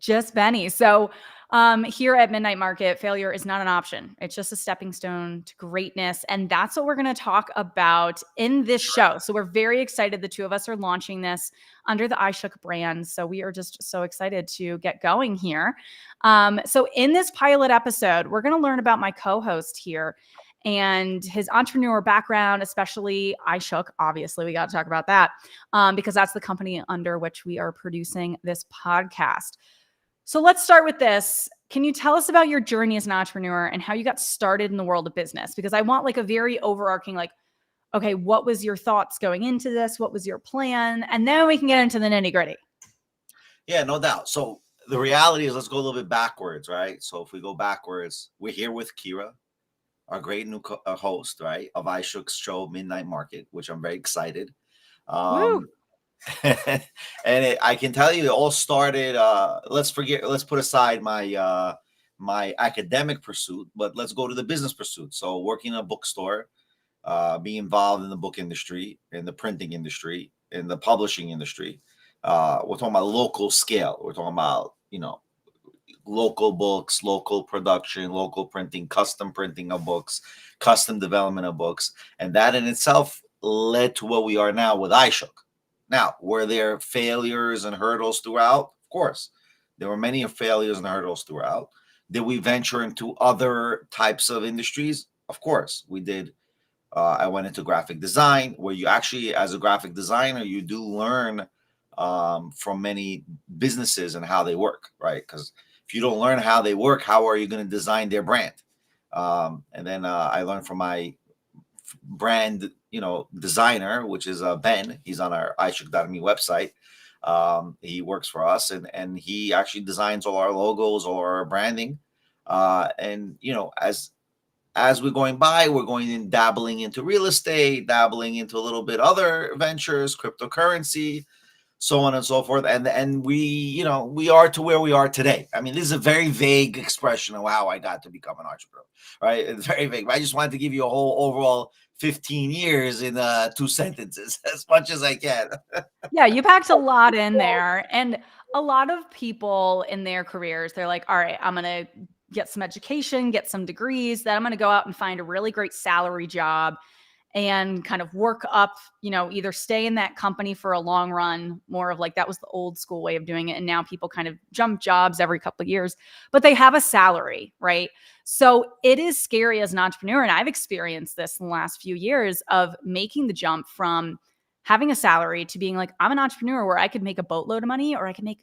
Just Benny. So here at Midnight Market, failure is not an option. It's just a stepping stone to greatness. And that's what we're going to talk about in this show. So we're very excited. The two of us are launching this under the iShook brand. So we are just so excited to get going here. So in this pilot episode, we're going to learn about my co-host here and his entrepreneur background, especially iShook. Obviously, we got to talk about that because that's the company under which we are producing this podcast. So let's start with this. Can you tell us about your journey as an entrepreneur and how you got started in the world of business? Because I want like a very overarching, like, okay, what was your thoughts going into this? What was your plan? And then we can get into the nitty gritty. Yeah, no doubt. So the reality is, let's go a little bit backwards, right? So if we go backwards, we're here with Kira, our great new host, right, of iShook's show, Midnight Market, which I'm very excited. And I can tell you, it all started. Let's put aside my academic pursuit, but let's go to the business pursuit. So working in a bookstore, being involved in the book industry, in the printing industry, in the publishing industry. We're talking about local scale. We're talking about, local books, local production, local printing, custom printing of books, custom development of books. And that in itself led to what we are now with iShook. Now, were there failures and hurdles throughout? Of course. There were many failures and hurdles throughout. Did we venture into other types of industries? Of course, we did. I went into graphic design, where you actually, as a graphic designer, you do learn from many businesses and how they work, right? Because if you don't learn how they work, how are you going to design their brand? And then I learned from my brand, designer, which is Ben. He's on our iShook.me website. He works for us, and he actually designs all our logos, all our branding. And as we're going by, we're going in dabbling into real estate, dabbling into a little bit other ventures, cryptocurrency, so on and so forth. And we are to where we are today. I mean, this is a very vague expression of how I got to become an entrepreneur, right? It's very vague. I just wanted to give you a whole overall 15 years in 2 sentences, as much as I can. Yeah, you packed a lot in there. And a lot of people in their careers, they're like, all right, I'm going to get some education, get some degrees, then I'm going to go out and find a really great salary job and kind of work up, either stay in that company for a long run, more of like that was the old school way of doing it. And now people kind of jump jobs every couple of years, but they have a salary, right? So it is scary as an entrepreneur. And I've experienced this in the last few years of making the jump from having a salary to being like, I'm an entrepreneur where I could make a boatload of money or I could make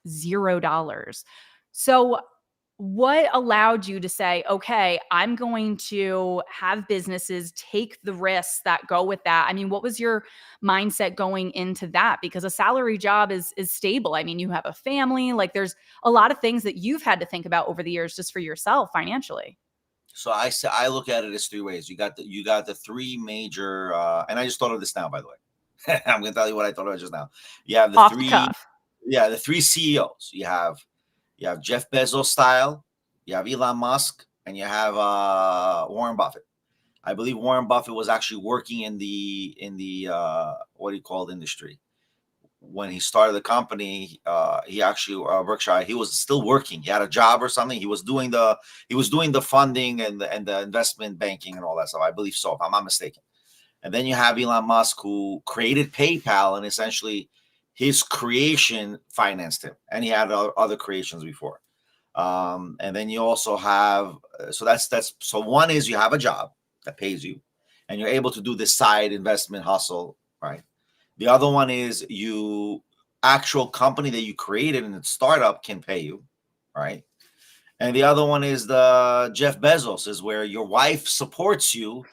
$0. So what allowed you to say, okay, I'm going to have businesses take the risks that go with that? I mean, what was your mindset going into that? Because a salary job is stable. I mean, you have a family, like there's a lot of things that you've had to think about over the years just for yourself financially. So I look at it as 3 ways. You got the 3 major, and I just thought of this now, by the way. I'm going to tell you what I thought of just now. You have Off the cuff. the 3 CEOs. You have Jeff Bezos style, you have Elon Musk, and you have Warren Buffett. I believe Warren Buffett was actually working in the what do you call it, industry. When he started the company, he actually Berkshire. He was still working. He had a job or something. He was doing the funding and the investment banking and all that stuff. I believe so, if I'm not mistaken. And then you have Elon Musk, who created PayPal, and essentially his creation financed him, and he had other creations before. And then you also have so one is you have a job that pays you, and you're able to do this side investment hustle, right? The other one is actual company that you created and the startup can pay you, right? And the other one is the Jeff Bezos, is where your wife supports you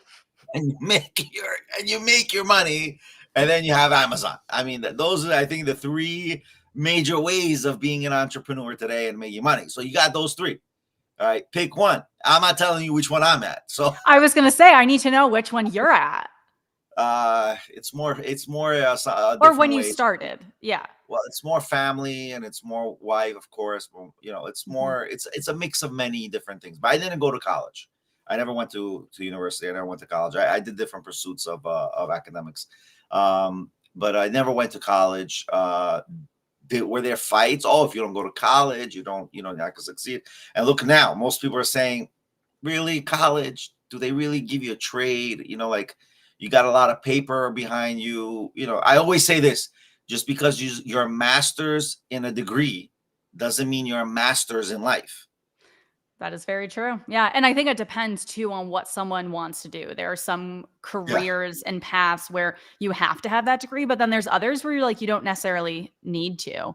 and you make your money, and then you have Amazon. I mean, those are, I think, the 3 major ways of being an entrepreneur today and making money. So you got those 3. All right, pick one. I'm not telling you which one I'm at. So I was going to say, I need to know which one you're at. It's more or when you started. Yeah. Well, it's more family and it's more wife, of course. It's more, it's a mix of many different things. But I didn't go to college. I never went to university. I never went to college. I did different pursuits of academics. But I never went to college. were there fights? Oh, if you don't go to college, you don't, you're not going to succeed. And look now, most people are saying, really, college? Do they really give you a trade? Like you got a lot of paper behind you. I always say this: just because you're a master's in a degree doesn't mean you're a master's in life. That is very true. Yeah. And I think it depends too on what someone wants to do. There are some Yeah, careers and paths where you have to have that degree, but then there's others where you're like, you don't necessarily need to.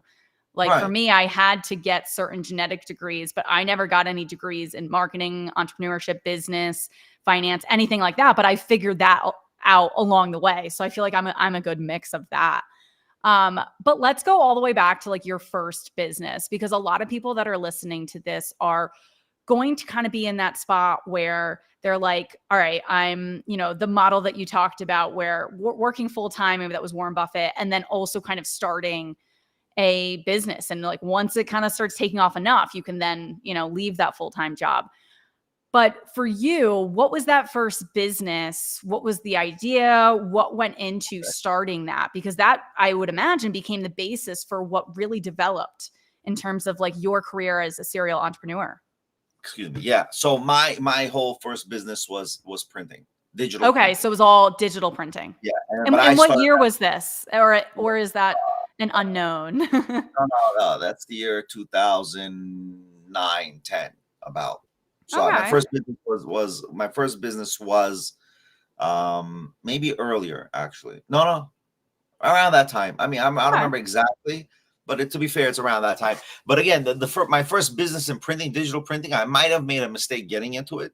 Like for right. me, I had to get certain genetic degrees, but I never got any degrees in marketing, entrepreneurship, business, finance, anything like that. But I figured that out along the way. So I feel like I'm a good mix of that. But let's go all the way back to like your first business, because a lot of people that are listening to this are going to kind of be in that spot where they're like, all right, I'm, the model that you talked about where working full time, maybe that was Warren Buffett, and then also kind of starting a business. And like, once it kind of starts taking off enough, you can then, leave that full-time job. But for you, what was that first business? What was the idea? What went into starting that? Because that, I would imagine, became the basis for what really developed in terms of like your career as a serial entrepreneur. Excuse me. Yeah. So my whole first business was printing, digital Okay, printing. so it was all digital printing. Yeah. And But I what started. year was this? Or is that an unknown? No, that's the year 2009, 10, about. So my Okay. first business was maybe earlier, actually. No, around that time. I mean, I don't Okay. remember exactly, but to be fair, it's around that time. But again, my first business in printing, digital printing, I might have made a mistake getting into it.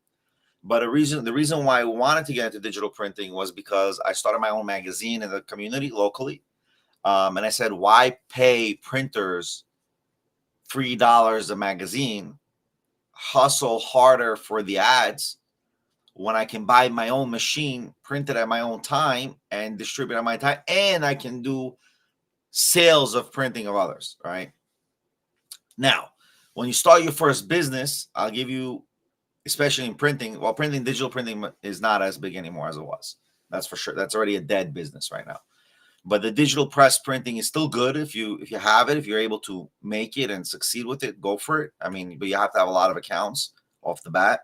But the reason why I wanted to get into digital printing was because I started my own magazine in the community locally. And I said, why pay printers $3 a magazine, hustle harder for the ads when I can buy my own machine, print it at my own time, and distribute at my time, and I can do sales of printing of others, right? Now, when you start your first business, I'll give you, especially in printing, well, digital printing is not as big anymore as it was. That's for sure. That's already a dead business right now. But the digital press printing is still good if you have it, if you're able to make it and succeed with it, go for it. I mean, but you have to have a lot of accounts off the bat.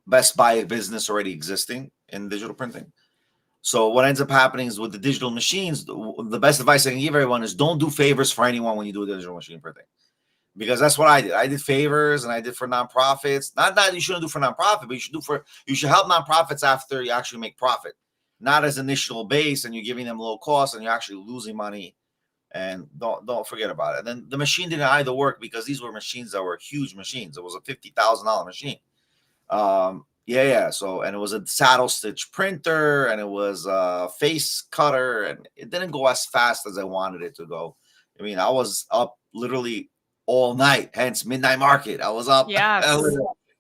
Best Buy business already existing in digital printing. So what ends up happening is with the digital machines, the best advice I can give everyone is don't do favors for anyone when you do digital machine printing. Because that's what I did. I did favors and I did for nonprofits. Not that you shouldn't do for nonprofit, but you should help nonprofits after you actually make profit, not as initial base and you're giving them low cost and you're actually losing money. And don't forget about it. And then the machine didn't either work because these were machines that were huge machines. It was a $50,000 machine. Yeah. So, and it was a saddle stitch printer and it was a face cutter and it didn't go as fast as I wanted it to go. I mean, I was up literally all night, hence midnight market. I was up Yes.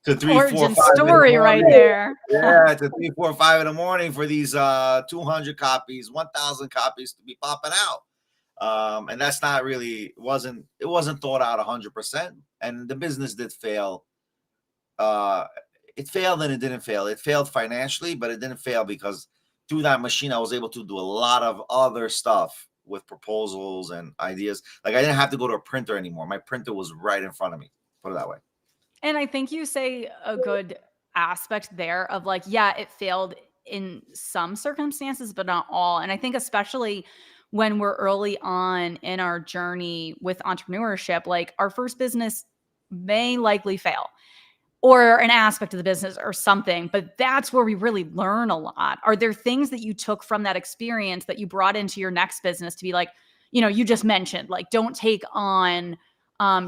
to 3, 4, Origin 5 in the story right morning. there. Yeah, to 3, 4, 5 in the morning for these 200 copies, 1,000 copies to be popping out. And that's not really it wasn't thought out 100%. And the business did fail. It failed and it didn't fail. It failed financially, but it didn't fail because through that machine, I was able to do a lot of other stuff with proposals and ideas. Like I didn't have to go to a printer anymore. My printer was right in front of me. Put it that way. And I think you say a good aspect there of like, yeah, it failed in some circumstances, but not all. And I think especially when we're early on in our journey with entrepreneurship, like our first business may likely fail or an aspect of the business or something, but that's where we really learn a lot. Are there things that you took from that experience that you brought into your next business to be like, you just mentioned, like, don't take on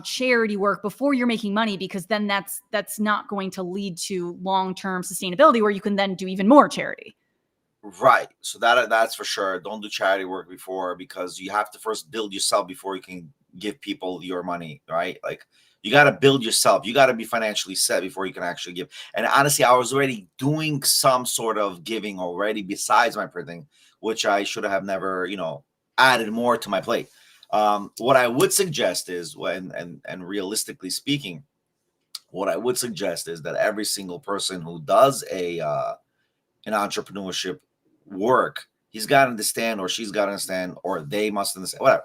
charity work before you're making money, because then that's not going to lead to long-term sustainability where you can then do even more charity. Right. So that's for sure. Don't do charity work before because you have to first build yourself before you can give people your money, right? Like you got to build yourself. You got to be financially set before you can actually give. And honestly, I was already doing some sort of giving already besides my printing, which I should have never, added more to my plate. What I would suggest is and realistically speaking, what I would suggest is that every single person who does an entrepreneurship work, he's got to understand, or she's got to understand, or they must understand, whatever.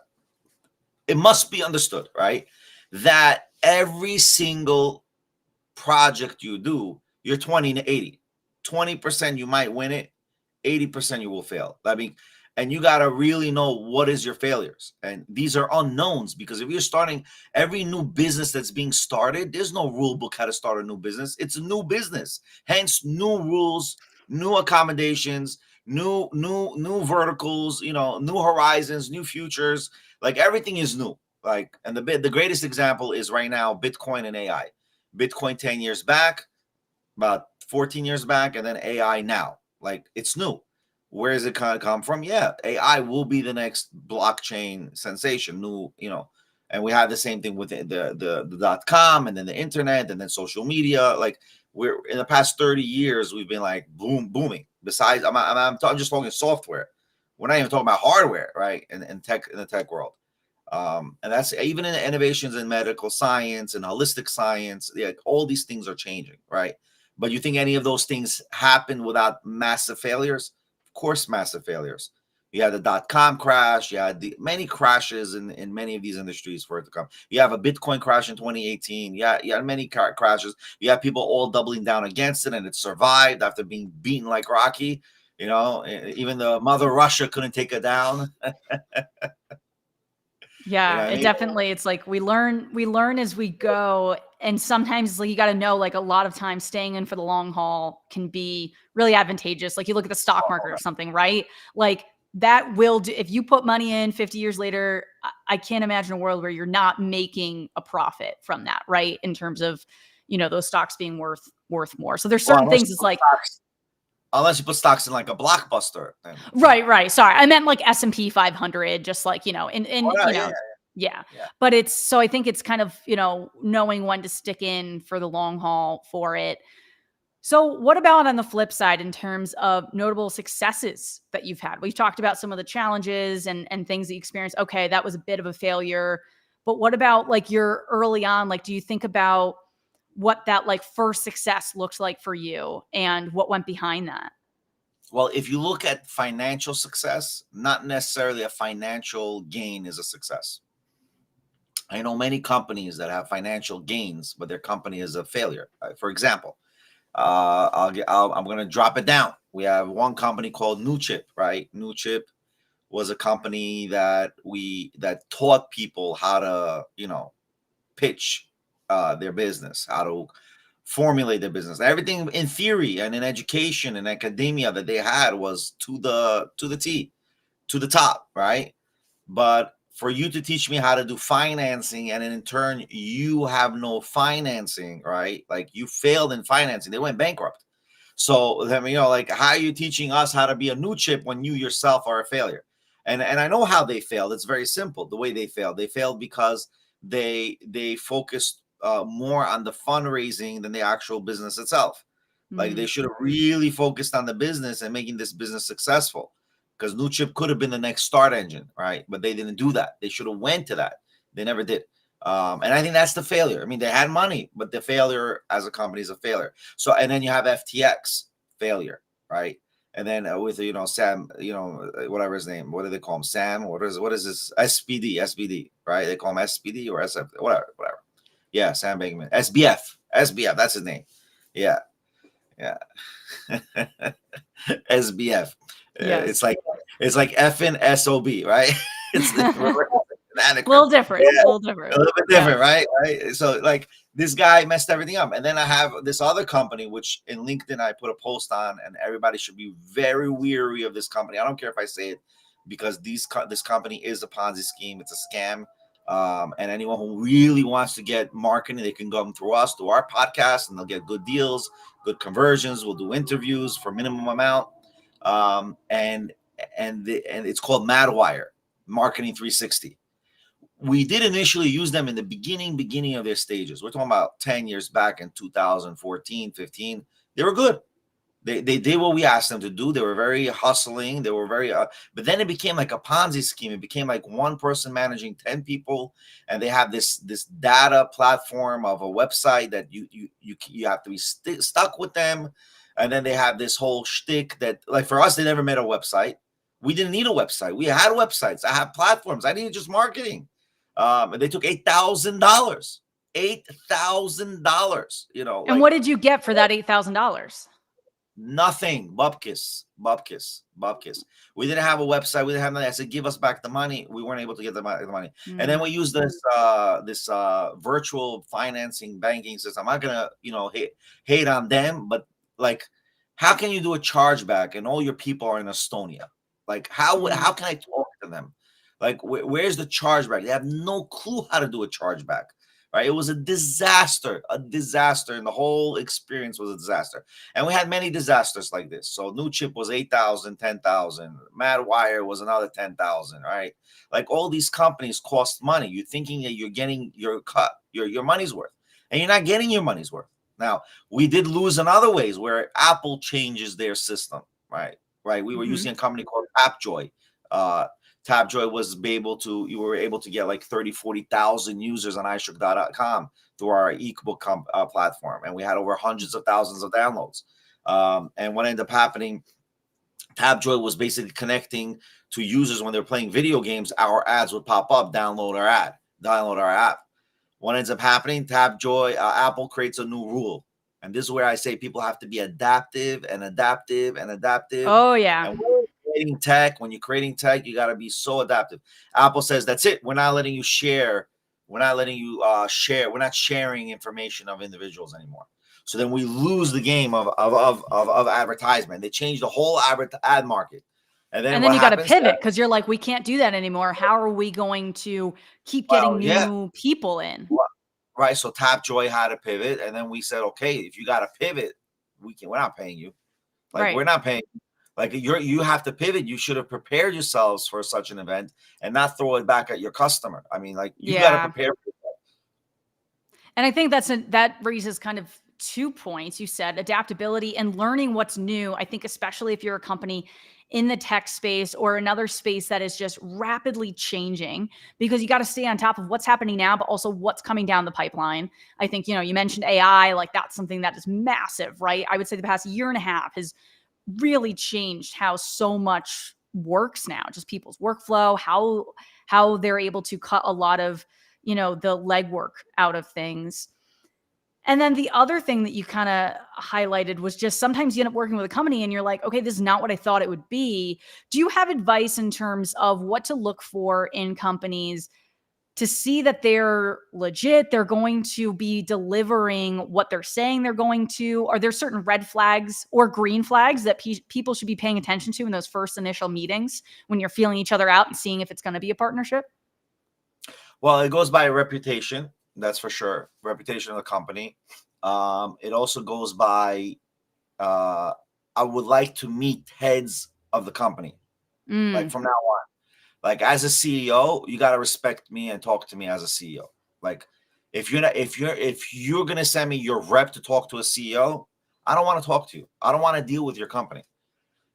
it must be understood, right, that every single project you do, you're 20 to 80. 20% you might win it, 80% you will fail. I mean, and you got to really know what is your failures. And these are unknowns, because if you're starting every new business that's being started, there's no rule book how to start a new business. It's a new business. Hence new rules, new accommodations, new verticals, new horizons, new futures. Like everything is new. Like, and the greatest example is right now Bitcoin and AI. Bitcoin 10 years back, about 14 years back, and then AI now. Like, it's new. Where is it kind of come from? Yeah, AI will be the next blockchain sensation. New, and we have the same thing with the .com, and then the internet, and then social media. Like, we're in the past 30 years, we've been like booming. Besides, I'm just talking software. We're not even talking about hardware, right? In tech, in the tech world. And that's even in the innovations in medical science and holistic science. Yeah, all these things are changing, right? But you think any of those things happen without massive failures? Of course, massive failures. You had the .com crash. You had the many crashes in many of these industries for it to come. You have a Bitcoin crash in 2018. Yeah, you had many crashes. You have people all doubling down against it, and it survived after being beaten like Rocky. Even the mother Russia couldn't take it down. Yeah, What I it mean? definitely, it's like we learn as we go. And sometimes like you got to know, like a lot of times staying in for the long haul can be really advantageous. Like you look at the stock market or something, right? Like that will do, if you put money in 50 years later, I can't imagine a world where you're not making a profit from that, right? In terms of, those stocks being worth more. So there's Well, certain things it's like, unless you put stocks in like a blockbuster. Then, right. Sorry. I meant like S&P 500, just like, yeah. yeah. Yeah. But so I think it's kind of, knowing when to stick in for the long haul for it. So what about on the flip side in terms of notable successes that you've had? We've talked about some of the challenges and things that you experienced. Okay, that was a bit of a failure. But what about like your early on? Like, do you think about what that like first success looks like for you and what went behind that? Well, if you look at financial success, not necessarily a financial gain is a success. I know many companies that have financial gains, but their company is a failure. For example, I'm going to drop it down. We have one company called New Chip, right? New Chip was a company that taught people how to, pitch their business, how to formulate their business. Everything in theory and in education and academia that they had was to the T, to the top, right? But for you to teach me how to do financing, and in turn you have no financing, right? Like you failed in financing, they went bankrupt. So I mean, like, how are you teaching us how to be a New Chip when you yourself are a failure? And I know how they failed. It's very simple. The way they failed because they focused more on the fundraising than the actual business itself. Like they should have really focused on the business and making this business successful, because New Chip could have been the next start engine, right? But they didn't do that. They should have went to that. They never did. And I think that's the failure. I mean, they had money, but the failure as a company is a failure. So, and then you have FTX failure, right? And then with Sam, whatever his name, what do they call him? Sam? What is this? SBD, right? They call him SPD or SF, whatever. Yeah, Sam Bankman, SBF, that's his name. Yeah. SBF. Yes. It's like effing SOB, right? It's A little different. Yeah, A little different. a little bit different, right? So like this guy messed everything up. And then I have this other company, which in LinkedIn I put a post on, and everybody should be very weary of this company. I don't care if I say it, because this company is a Ponzi scheme. It's a scam. And anyone who really wants to get marketing, they can come through us, through our podcast, and they'll get good deals, good conversions. We'll do interviews for minimum amount. And it's called Madwire Marketing 360. We did initially use them in the beginning of their stages. We're talking about 10 years back in 2014, 15. They were good. They did what we asked them to do. They were very hustling. They were very, but then it became like a Ponzi scheme. It became like one person managing 10 people, and they have this data platform of a website that you have to be stuck with them, and then they have this whole shtick that, like, for us, they never made a website. We didn't need a website. We had websites. I have platforms. I needed just marketing. And they took $8,000. $8,000. You know, And like, what did you get for that $8,000? nothing. Bupkis. We didn't have a website. We didn't have nothing. I said, give us back the money. We weren't able to get the money. And then we used this virtual financing banking system. I'm not gonna, hate on them, but like, how can you do a chargeback and all your people are in Estonia? Like, how can I talk to them? Like, where's the chargeback? They have no clue how to do a chargeback. Right? It was a disaster, and the whole experience was a disaster. And we had many disasters like this. So New Chip was 8,000, 10,000. Madwire was another 10,000, right? Like, all these companies cost money. You're thinking that you're getting your cut, your money's worth, and you're not getting your money's worth. Now, we did lose in other ways where Apple changes their system, right? We were using a company called Tapjoy. Tapjoy you were able to get like 30, 40,000 users on iShook.com through our ebook platform. And we had over hundreds of thousands of downloads. And what ended up happening, Tapjoy was basically connecting to users when they're playing video games. Our ads would pop up, download our app. What ends up happening, Tapjoy, Apple creates a new rule. And this is where I say people have to be adaptive. Oh, yeah. And when you're creating tech, you got to be so adaptive. Apple says, that's it. We're not letting you share. We're not letting you share. We're not sharing information of individuals anymore. So then we lose the game of advertisement. They changed the whole ad market. And then you got to pivot because you're like, we can't do that anymore. How are we going to keep getting new people in? Right. So Tapjoy had to pivot. And then we said, okay, if you got to pivot, we're not paying you. We're not paying you. Like, you have to pivot. You should have prepared yourselves for such an event and not throw it back at your customer. I mean, like, you got to prepare for that. And I think that raises kind of 2 points. You said adaptability and learning what's new. I think especially if you're a company in the tech space or another space that is just rapidly changing, because you got to stay on top of what's happening now, but also what's coming down the pipeline. I think, you mentioned AI, like that's something that is massive, right? I would say the past year and a half has really changed how so much works now, just people's workflow, how they're able to cut a lot of, the legwork out of things. And then the other thing that you kind of highlighted was just sometimes you end up working with a company and you're like, okay, this is not what I thought it would be. Do you have advice in terms of what to look for in companies to see that they're legit, they're going to be delivering what they're saying they're going to? Are there certain red flags or green flags that people should be paying attention to in those first initial meetings when you're feeling each other out and seeing if it's going to be a partnership? Well, it goes by reputation. That's for sure. Reputation of the company. It also goes by, I would like to meet heads of the company. Like, from now on. Like, as a CEO, you got to respect me and talk to me as a CEO. Like, if you're going to send me your rep to talk to a CEO, I don't want to talk to you. I don't want to deal with your company.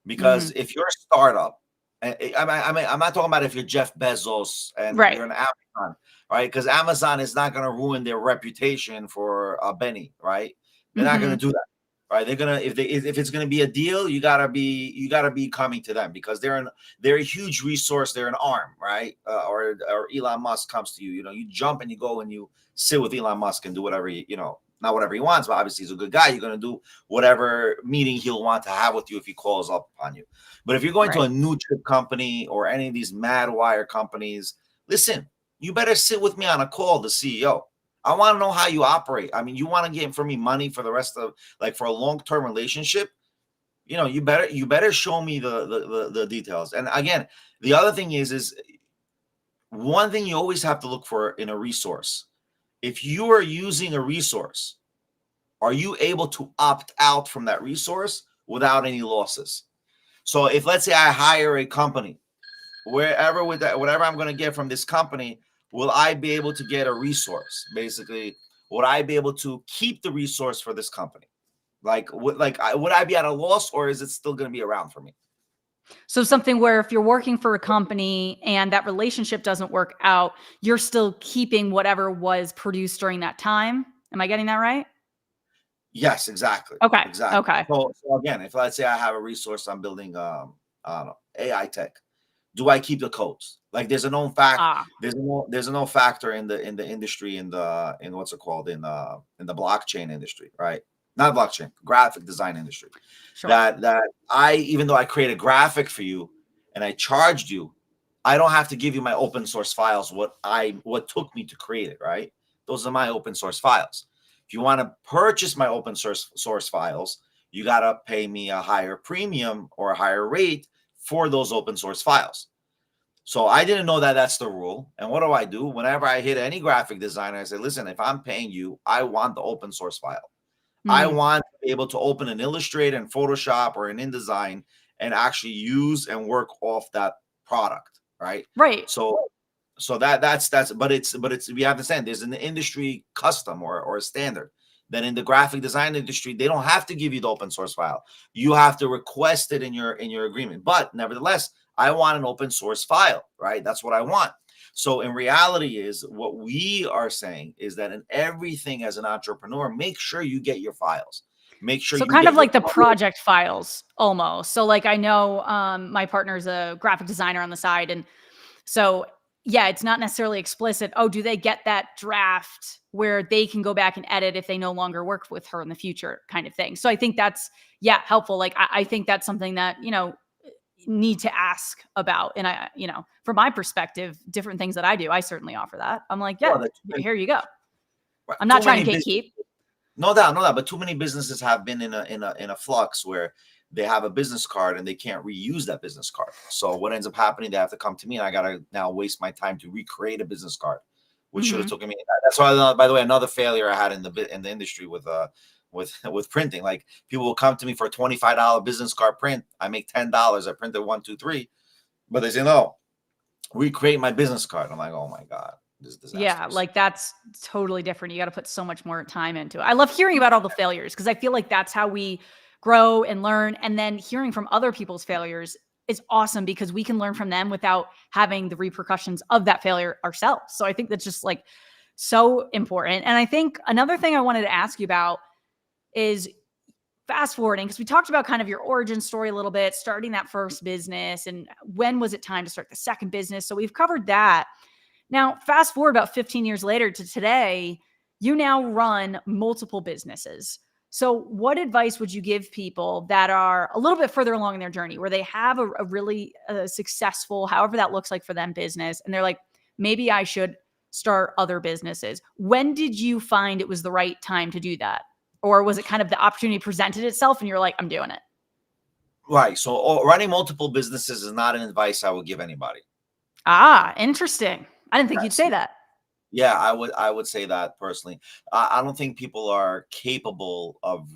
Because if you're a startup, and I'm not talking about if you're Jeff Bezos and you're an Amazon, right? Because Amazon is not going to ruin their reputation for Benny, right? They're not going to do that. Right, they're gonna if it's gonna be a deal, you gotta be coming to them because they're a huge resource. They're an arm, right? Or Elon Musk comes to you. You jump and you go and you sit with Elon Musk and do whatever not whatever he wants, but obviously he's a good guy. You're gonna do whatever meeting he'll want to have with you if he calls up on you. But if you're going to a new chip company or any of these Madwire companies, listen, you better sit with me on a call, the CEO. I want to know how you operate. I mean, you want to get from me money for the rest of, like, for a long-term relationship, you better show me the details. And again, the other thing is one thing you always have to look for in a resource. If you are using a resource, are you able to opt out from that resource without any losses? So if, let's say, I hire a company, whatever I'm going to get from this company, will I be able to get a resource? Basically, would I be able to keep the resource for this company? Would I be at a loss, or is it still going to be around for me? So something where if you're working for a company and that relationship doesn't work out, you're still keeping whatever was produced during that time. Am I getting that right? Yes, exactly. Okay. Exactly. So again, if let's say I have a resource, I'm building, I don't know, AI tech. do I keep the codes? Like there's a known fact, Ah, there's a known factor in the industry, in what's it called, in the blockchain industry, right? Not blockchain, graphic design industry. sure. That I, even though I create a graphic for you and I charged you, I don't have to give you my open source files, what took me to create it, right? Those are my open source files. If you want to purchase my open source files, you got to pay me a higher premium or a higher rate for those open source files. So I didn't know that that's the rule. And what do? Whenever I hit any graphic designer, I say, listen, if I'm paying you, I want the open source file. I Hmm. want to be able to open an Illustrator and Photoshop or an InDesign and actually use and work off that product, right? Right. So that's but it's we have to understand there's an industry custom or a standard. Then in the graphic design industry, they don't have to give you the open source file. You have to request it in your agreement. But nevertheless, I want an open source file, right? That's what I want. So in reality is what we are saying is that in everything as an entrepreneur, make sure you get your files. Make sure So you kind of get your like the project files almost. So like I know my partner's a graphic designer on the side, and so yeah, it's not necessarily explicit. Oh, do they get that draft where they can go back and edit if they no longer work with her in the future, kind of thing. So I think that's, yeah, helpful. Like I think that's something that, need to ask about. And from my perspective, different things that I do, I certainly offer that. I'm like, yeah, well, here you go. I'm too not trying many to gatekeep. No doubt, no doubt. But too many businesses have been in a flux where they have a business card and they can't reuse that business card. So what ends up happening, they have to come to me, and I gotta now waste my time to recreate a business card, which should have Hmm. taken me. That's why, by the way, another failure I had in the industry with printing. Like people will come to me for a $25 business card print. I make $10. I printed 1, 2, 3, but they say no, recreate my business card. I'm like, oh my god, this is Yeah, disastrous. like that's totally different. You got to put so much more time into it. I love hearing about all the failures because I feel like that's how we grow and learn. And then hearing from other people's failures is awesome because we can learn from them without having the repercussions of that failure ourselves. So I think that's just like so important. And I think another thing I wanted to ask you about is fast forwarding, because we talked about kind of your origin story a little bit, starting that first business and when was it time to start the second business. So we've covered that. Now, fast forward about 15 years later to today, you now run multiple businesses. So, what advice would you give people that are a little bit further along in their journey where they have a really successful, however that looks like for them, business, and they're like, maybe I should start other businesses? When did you find it was the right time to do that? Or was it kind of the opportunity presented itself and you're like, I'm doing it? Right. So running multiple businesses is not an advice I would give anybody. Ah, interesting. I didn't think you'd Yes. say that. Yeah, I would say that personally. I don't think people are capable of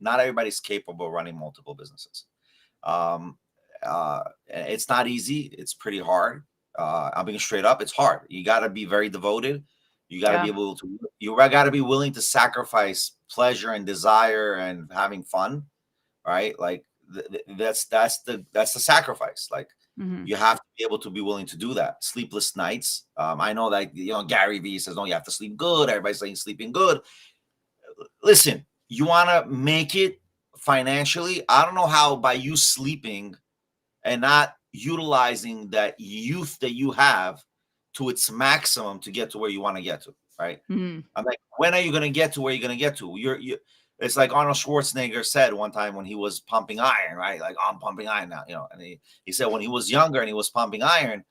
not everybody's capable of running multiple businesses. Um, it's not easy. It's pretty hard. I'm being straight up. It's hard. You got to be very devoted. You got to be Yeah. able to. You got to be willing to sacrifice pleasure and desire and having fun, right? Like that's the sacrifice. Like Hmm. you have to be able to be willing to do that. Sleepless nights. I know that Gary Vee says no, you have to sleep good. Everybody's saying sleeping good. Listen, you want to make it financially. I don't know how by you sleeping and not utilizing that youth that you have to its maximum to get to where you want to get to, right? Hmm. I'm like, when are you going to get to where you're going to get to? It's like Arnold Schwarzenegger said one time when he was pumping iron, right? Like, oh, I'm pumping iron now, and he said when he was younger and he was pumping iron,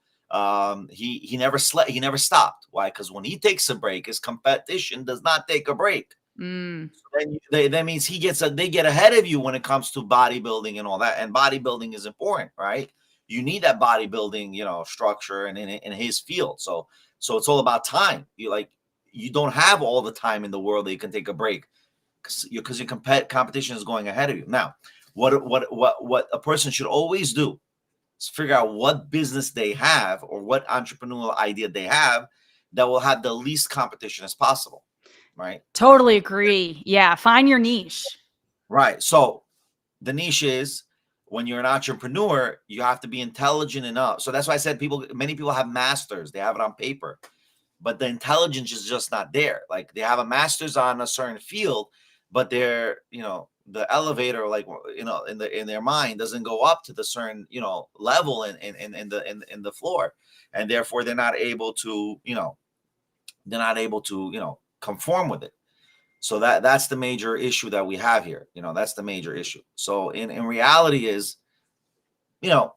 he never slept, he never stopped. Why? Because when he takes a break, his competition does not take a break. Mm. So then that means they get ahead of you when it comes to bodybuilding and all that. And bodybuilding is important, right? You need that bodybuilding, structure and in his field. So it's all about time. You don't have all the time in the world that you can take a break because your competition is going ahead of you. Now, what a person should always do is figure out what business they have or what entrepreneurial idea they have that will have the least competition as possible, right? Totally agree. Yeah. Find your niche. Right. So the niche is when you're an entrepreneur, you have to be intelligent enough. So that's why I said many people have masters, they have it on paper, but the intelligence is just not there. Like they have a master's on a certain field, but they're the elevator, like, in their mind, doesn't go up to the certain, level in the floor, and therefore they're not able to, conform with it. So that's the major issue that we have here. That's the major issue. So in reality is, you know,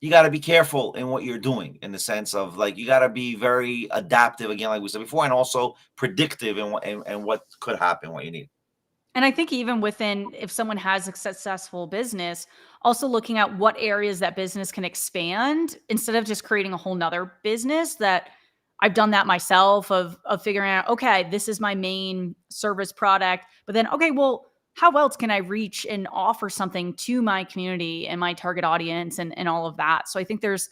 you got to be careful in what you're doing, in the sense of, like, you got to be very adaptive, again, like we said before, and also predictive in what could happen, what you need. And I think even within, if someone has a successful business, also looking at what areas that business can expand instead of just creating a whole nother business. That I've done that myself, of figuring out, okay, this is my main service product, but then, okay, well, how else can I reach and offer something to my community and my target audience, and all of that. So I think there's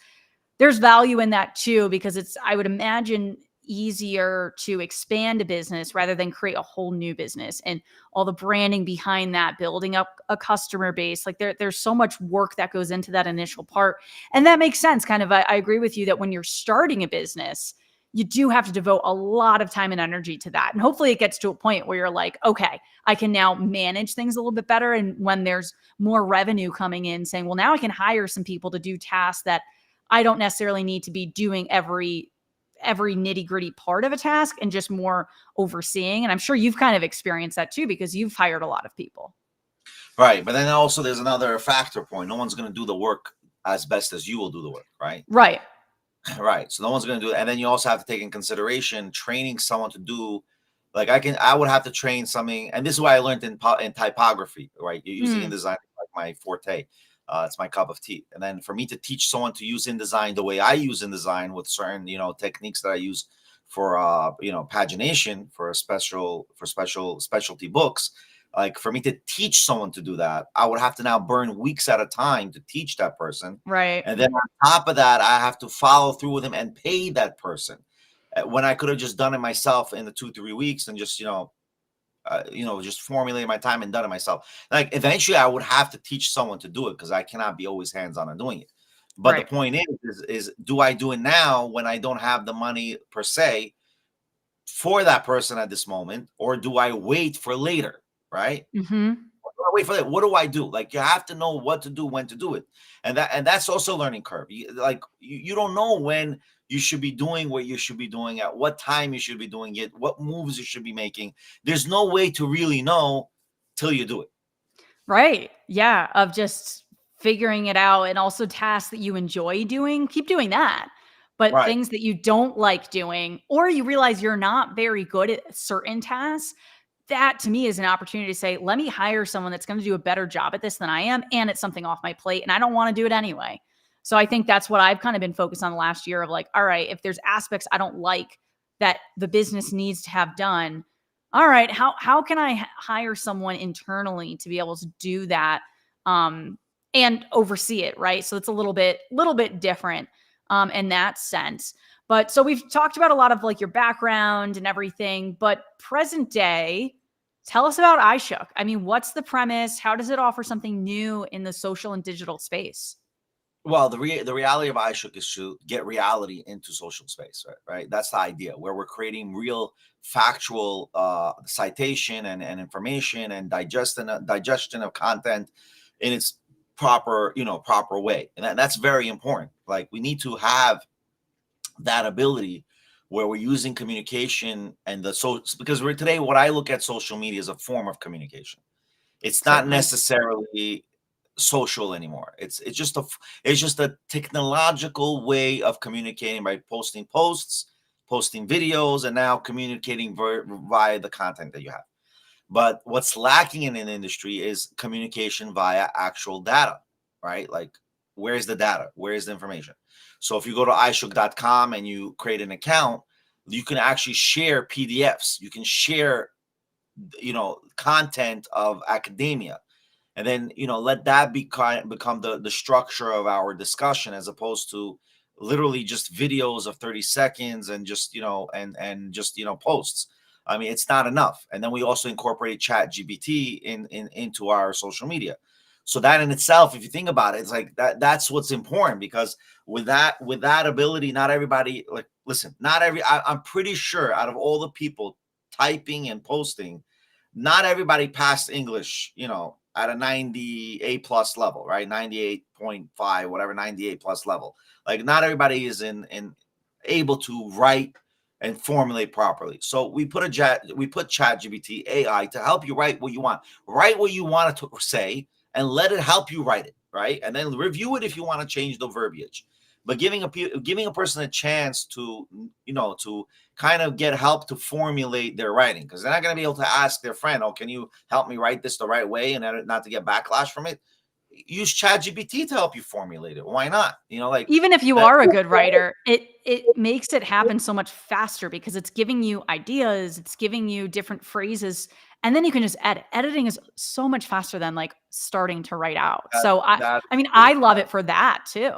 value in that too, because it's, I would imagine, easier to expand a business rather than create a whole new business, and all the branding behind that, building up a customer base. Like, there's so much work that goes into that initial part. And that makes sense. Kind of, I agree with you that when you're starting a business, you do have to devote a lot of time and energy to that. And hopefully it gets to a point where you're like, okay, I can now manage things a little bit better. And when there's more revenue coming in, saying, well, now I can hire some people to do tasks that I don't necessarily need to be doing every nitty gritty part of a task, and just more overseeing. And I'm sure you've kind of experienced that too, because you've hired a lot of people. Right. But then also there's another factor point. No one's going to do the work as best as you will do the work. Right. Right. Right. So no one's going to do it. And then you also have to take in consideration training someone to do, like, I would have to train something. And this is what I learned in typography, right? You're using InDesign, like my forte. It's my cup of tea. And then for me to teach someone to use InDesign the way I use InDesign, with certain, techniques that I use for, pagination, for specialty books, like, for me to teach someone to do that, I would have to now burn weeks at a time to teach that person. Right. And then on top of that, I have to follow through with them and pay that person, when I could have just done it myself in the 2-3 weeks, and just, just formulate my time and done it myself. Like, eventually I would have to teach someone to do it, because I cannot be always hands-on on doing it. But Right. the point is, do I do it now when I don't have the money per se for that person at this moment, or do I wait for later? Right? Mm-hmm. Wait for that. What do I do? Like, you have to know what to do, when to do it, and that's also a learning curve. You don't know when you should be doing what you should be doing, at what time you should be doing it, what moves you should be making. There's no way to really know till you do it. Right. Yeah. Of just figuring it out, and also tasks that you enjoy doing, keep doing that. But Right. things that you don't like doing, or you realize you're not very good at certain tasks, that to me is an opportunity to say, let me hire someone that's going to do a better job at this than I am. And it's something off my plate, and I don't want to do it anyway. So I think that's what I've kind of been focused on the last year, of like, all right, if there's aspects I don't like that the business needs to have done, all right, how can I hire someone internally to be able to do that, and oversee it, right? So it's a little bit different in that sense. But so we've talked about a lot of like your background and everything, but present day, tell us about iShook. I mean, what's the premise? How does it offer something new in the social and digital space? Well, the reality of iShook is to get reality into social space, right? Right. That's the idea, where we're creating real factual citation and information, and digestion of content in its proper way, and that's very important. Like, we need to have that ability, where we're using communication and because we're today, what I look at social media as a form of communication. It's not Certainly. necessarily social anymore. It's just a technological way of communicating, by posting posts, posting videos, and now communicating via the content that you have. But what's lacking in an industry is communication via actual data, right? Like, where's the data? Where's the information? So if you go to iShook.com and you create an account, you can actually share PDFs. You can share, content of academia, and then, let that become the structure of our discussion, as opposed to literally just videos of 30 seconds, and just, and just, posts. I mean, it's not enough. And then we also incorporate chat gpt into our social media. So that in itself, if you think about it, it's like that's what's important, because with that ability, not everybody, like, listen, not every I'm pretty sure, out of all the people typing and posting, not everybody passed English, at a 98 plus level, right? 98.5, whatever, 98 plus level. Like not everybody is in able to write and formulate properly. So we put ChatGPT AI to help you write what you want. Write what you want it to say and let it help you write it, right? And then review it if you want to change the verbiage. But giving a person a chance to to kind of get help to formulate their writing, because they're not going to be able to ask their friend, "Oh, can you help me write this the right way?" and not to get backlash from it. Use ChatGPT to help you formulate it. Why not? Like Even if you that. are a good writer, it makes it happen so much faster because it's giving you ideas, it's giving you different phrases, and then you can just edit. Editing is so much faster than like starting to write out. that, So that I mean, is I love it for that too.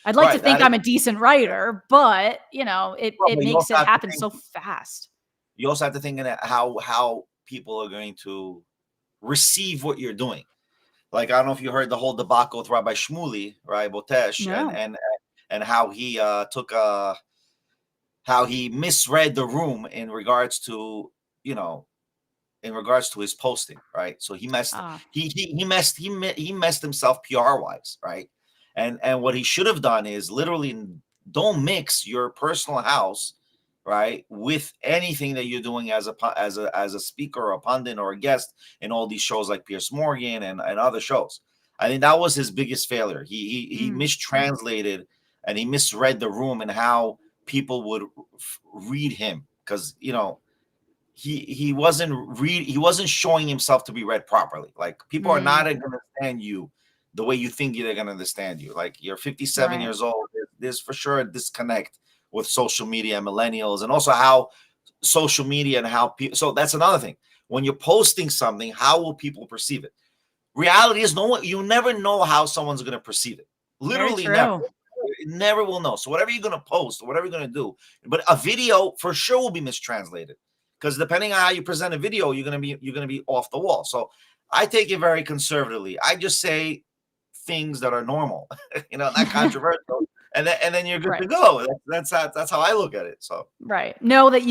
I'd like to right. think That is I'm a decent writer, but well, it but makes it happen so fast. you also have to think in how people are going to receive what you're doing. Like I don't know if you heard the whole debacle with Rabbi Shmuley, right, Botesh, and No. and how he how he misread the room in regards to you know his posting, right? So he messed Ah. he messed himself PR wise, right? And what he should have done is literally don't mix your personal house, right, with anything that you're doing as a speaker or a pundit or a guest in all these shows like Pierce Morgan and other shows. I think that was his biggest failure. He mistranslated and he misread the room and how people would read him, because he wasn't showing himself to be read properly. Like people are not Mm, going to understand you the way you think they're going to understand you. Like you're 57 right. years old. There's for sure a disconnect with social media and millennials, and also how social media and how people. So that's another thing. When you're posting something, how will people perceive it? Reality is you never know how someone's going to perceive it. Very Literally never. true. Never will know. So whatever you're going to post, or whatever you're going to do, but a video for sure will be mistranslated, because depending on how you present a video, you're going to be off the wall. So I take it very conservatively. I just say things that are normal, not controversial, and then you're good Right. to go. That's how I look at it. So Right. Know that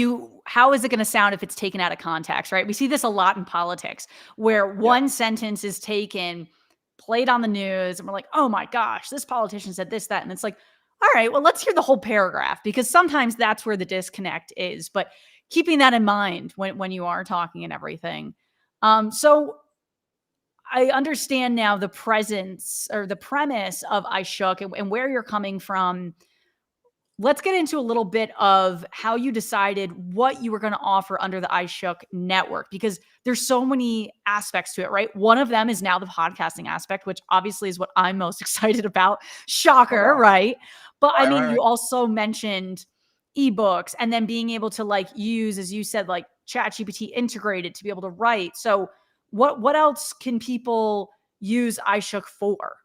how is it going to sound if it's taken out of context, right? We see this a lot in politics where yeah, one sentence is taken, played on the news, and we're like, oh my gosh, this politician said this, that. And it's like, all right, well, let's hear the whole paragraph, because sometimes that's where the disconnect is. But keeping that in mind when you are talking and everything. So I understand now the presence or the premise of iShook and where you're coming from. Let's get into a little bit of how you decided what you were going to offer under the iShook network, because there's so many aspects to it, right? One of them is now the podcasting aspect, which obviously is what I'm most excited about. no Shocker, doubt. right? But I Right, right, mean, you right. also mentioned ebooks and then being able to like use, as you said, like ChatGPT integrated to be able to write. So what else can people use iShook for?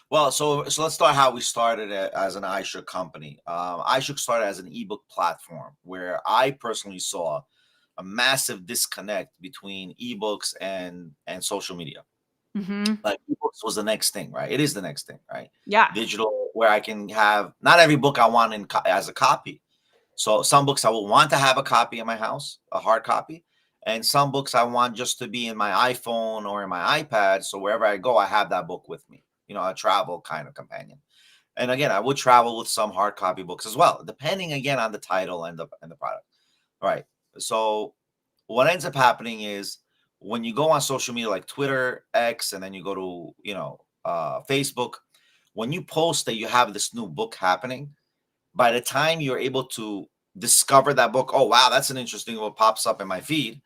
Well, so let's start how we started as an iShook company. iShook started as an ebook platform where I personally saw a massive disconnect between ebooks and social media. Hmm. Like ebooks was the next thing, right? It is the next thing, right? Yeah. Digital, where I can have not every book I want as a copy. So some books I will want to have a copy in my house, a hard copy, and some books I want just to be in my iPhone or in my iPad. So wherever I go, I have that book with me. A travel kind of companion. And again, I would travel with some hard copy books as well, depending again on the title and the product. Right. So what ends up happening is when you go on social media like Twitter, X, and then you go to Facebook, when you post that you have this new book happening, by the time you're able to discover that book, oh wow, that's an interesting what pops up in my feed.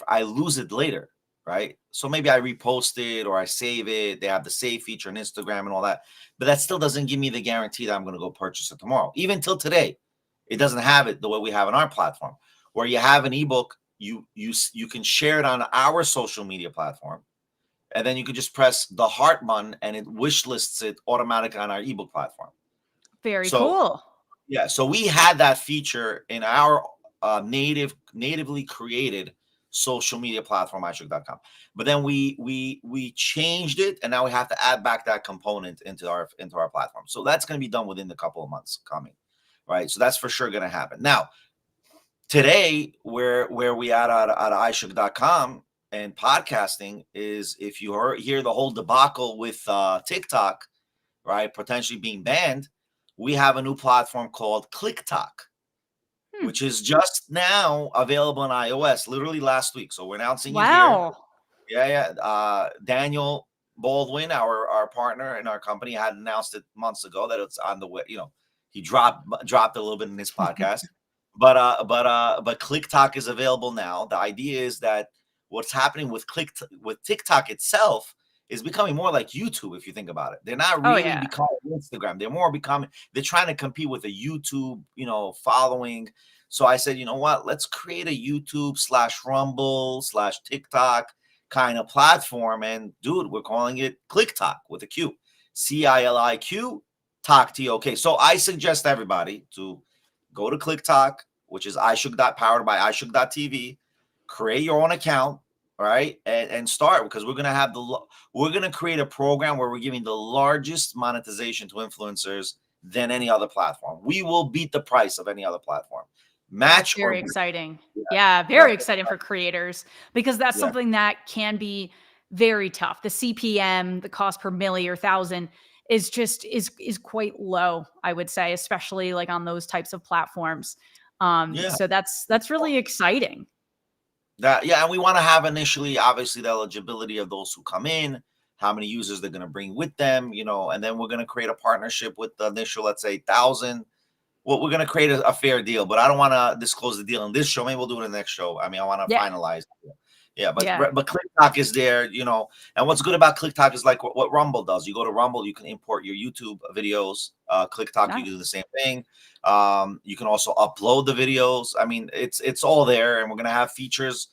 I lose it later, right? So maybe I repost it or I save it. They have the save feature on Instagram and all that, but that still doesn't give me the guarantee that I'm going to go purchase it tomorrow. Even till today, it doesn't have it the way we have on our platform, where you have an ebook, you can share it on our social media platform, and then you can just press the heart button and it wish lists it automatically on our ebook platform. Very So cool. yeah, so we had that feature in our natively created social media platform, iShook.com. But then we changed it, and now we have to add back that component into our platform. So that's going to be done within the couple of months coming, right? So that's for sure going to happen. Now, today, where we at iShook.com and podcasting is, if you hear the whole debacle with TikTok, right, potentially being banned, we have a new platform called ClickTock, Hmm. which is just now available on iOS, literally last week. So we're announcing it here. Wow. Yeah. Daniel Baldwin, our partner in our company, had announced it months ago that it's on the way. He dropped a little bit in his podcast, but ClickTalk is available now. The idea is that what's happening with TikTok itself is becoming more like YouTube. If you think about it, they're not Oh really yeah. becoming Instagram. They're trying to compete with a YouTube, following. So I said, you know what? Let's create a YouTube/Rumble/ TikTok kind of platform. And dude, we're calling it ClickTalk with a Q, CILIQ, Talk TOK. So I suggest everybody to go to ClickTalk, which is powered by iShook.tv, create your own account, right? And start, because we're gonna create a program where we're giving the largest monetization to influencers than any other platform. We will beat the price of any other platform. That's Match or very beat. exciting. Yeah, Yeah, that's very exciting for creators because that's yeah. something that can be very tough. The CPM, the cost per milli or thousand is just is quite low, I would say, especially like on those types of platforms. Yeah. So that's really exciting. And we want to have initially, obviously, the eligibility of those who come in, how many users they're going to bring with them, and then we're going to create a partnership with the initial, let's say, 1,000. Well, we're going to create a fair deal, but I don't want to disclose the deal in this show. Maybe we'll do it in the next show. I mean, I want to Yeah. finalize it. Yeah, Yeah. but ClickTalk is there, and what's good about ClickTalk is like what Rumble does. You go to Rumble, you can import your YouTube videos. ClickTalk, you can do the Nice. same thing. You can also upload the videos. I mean, it's all there, and we're gonna have features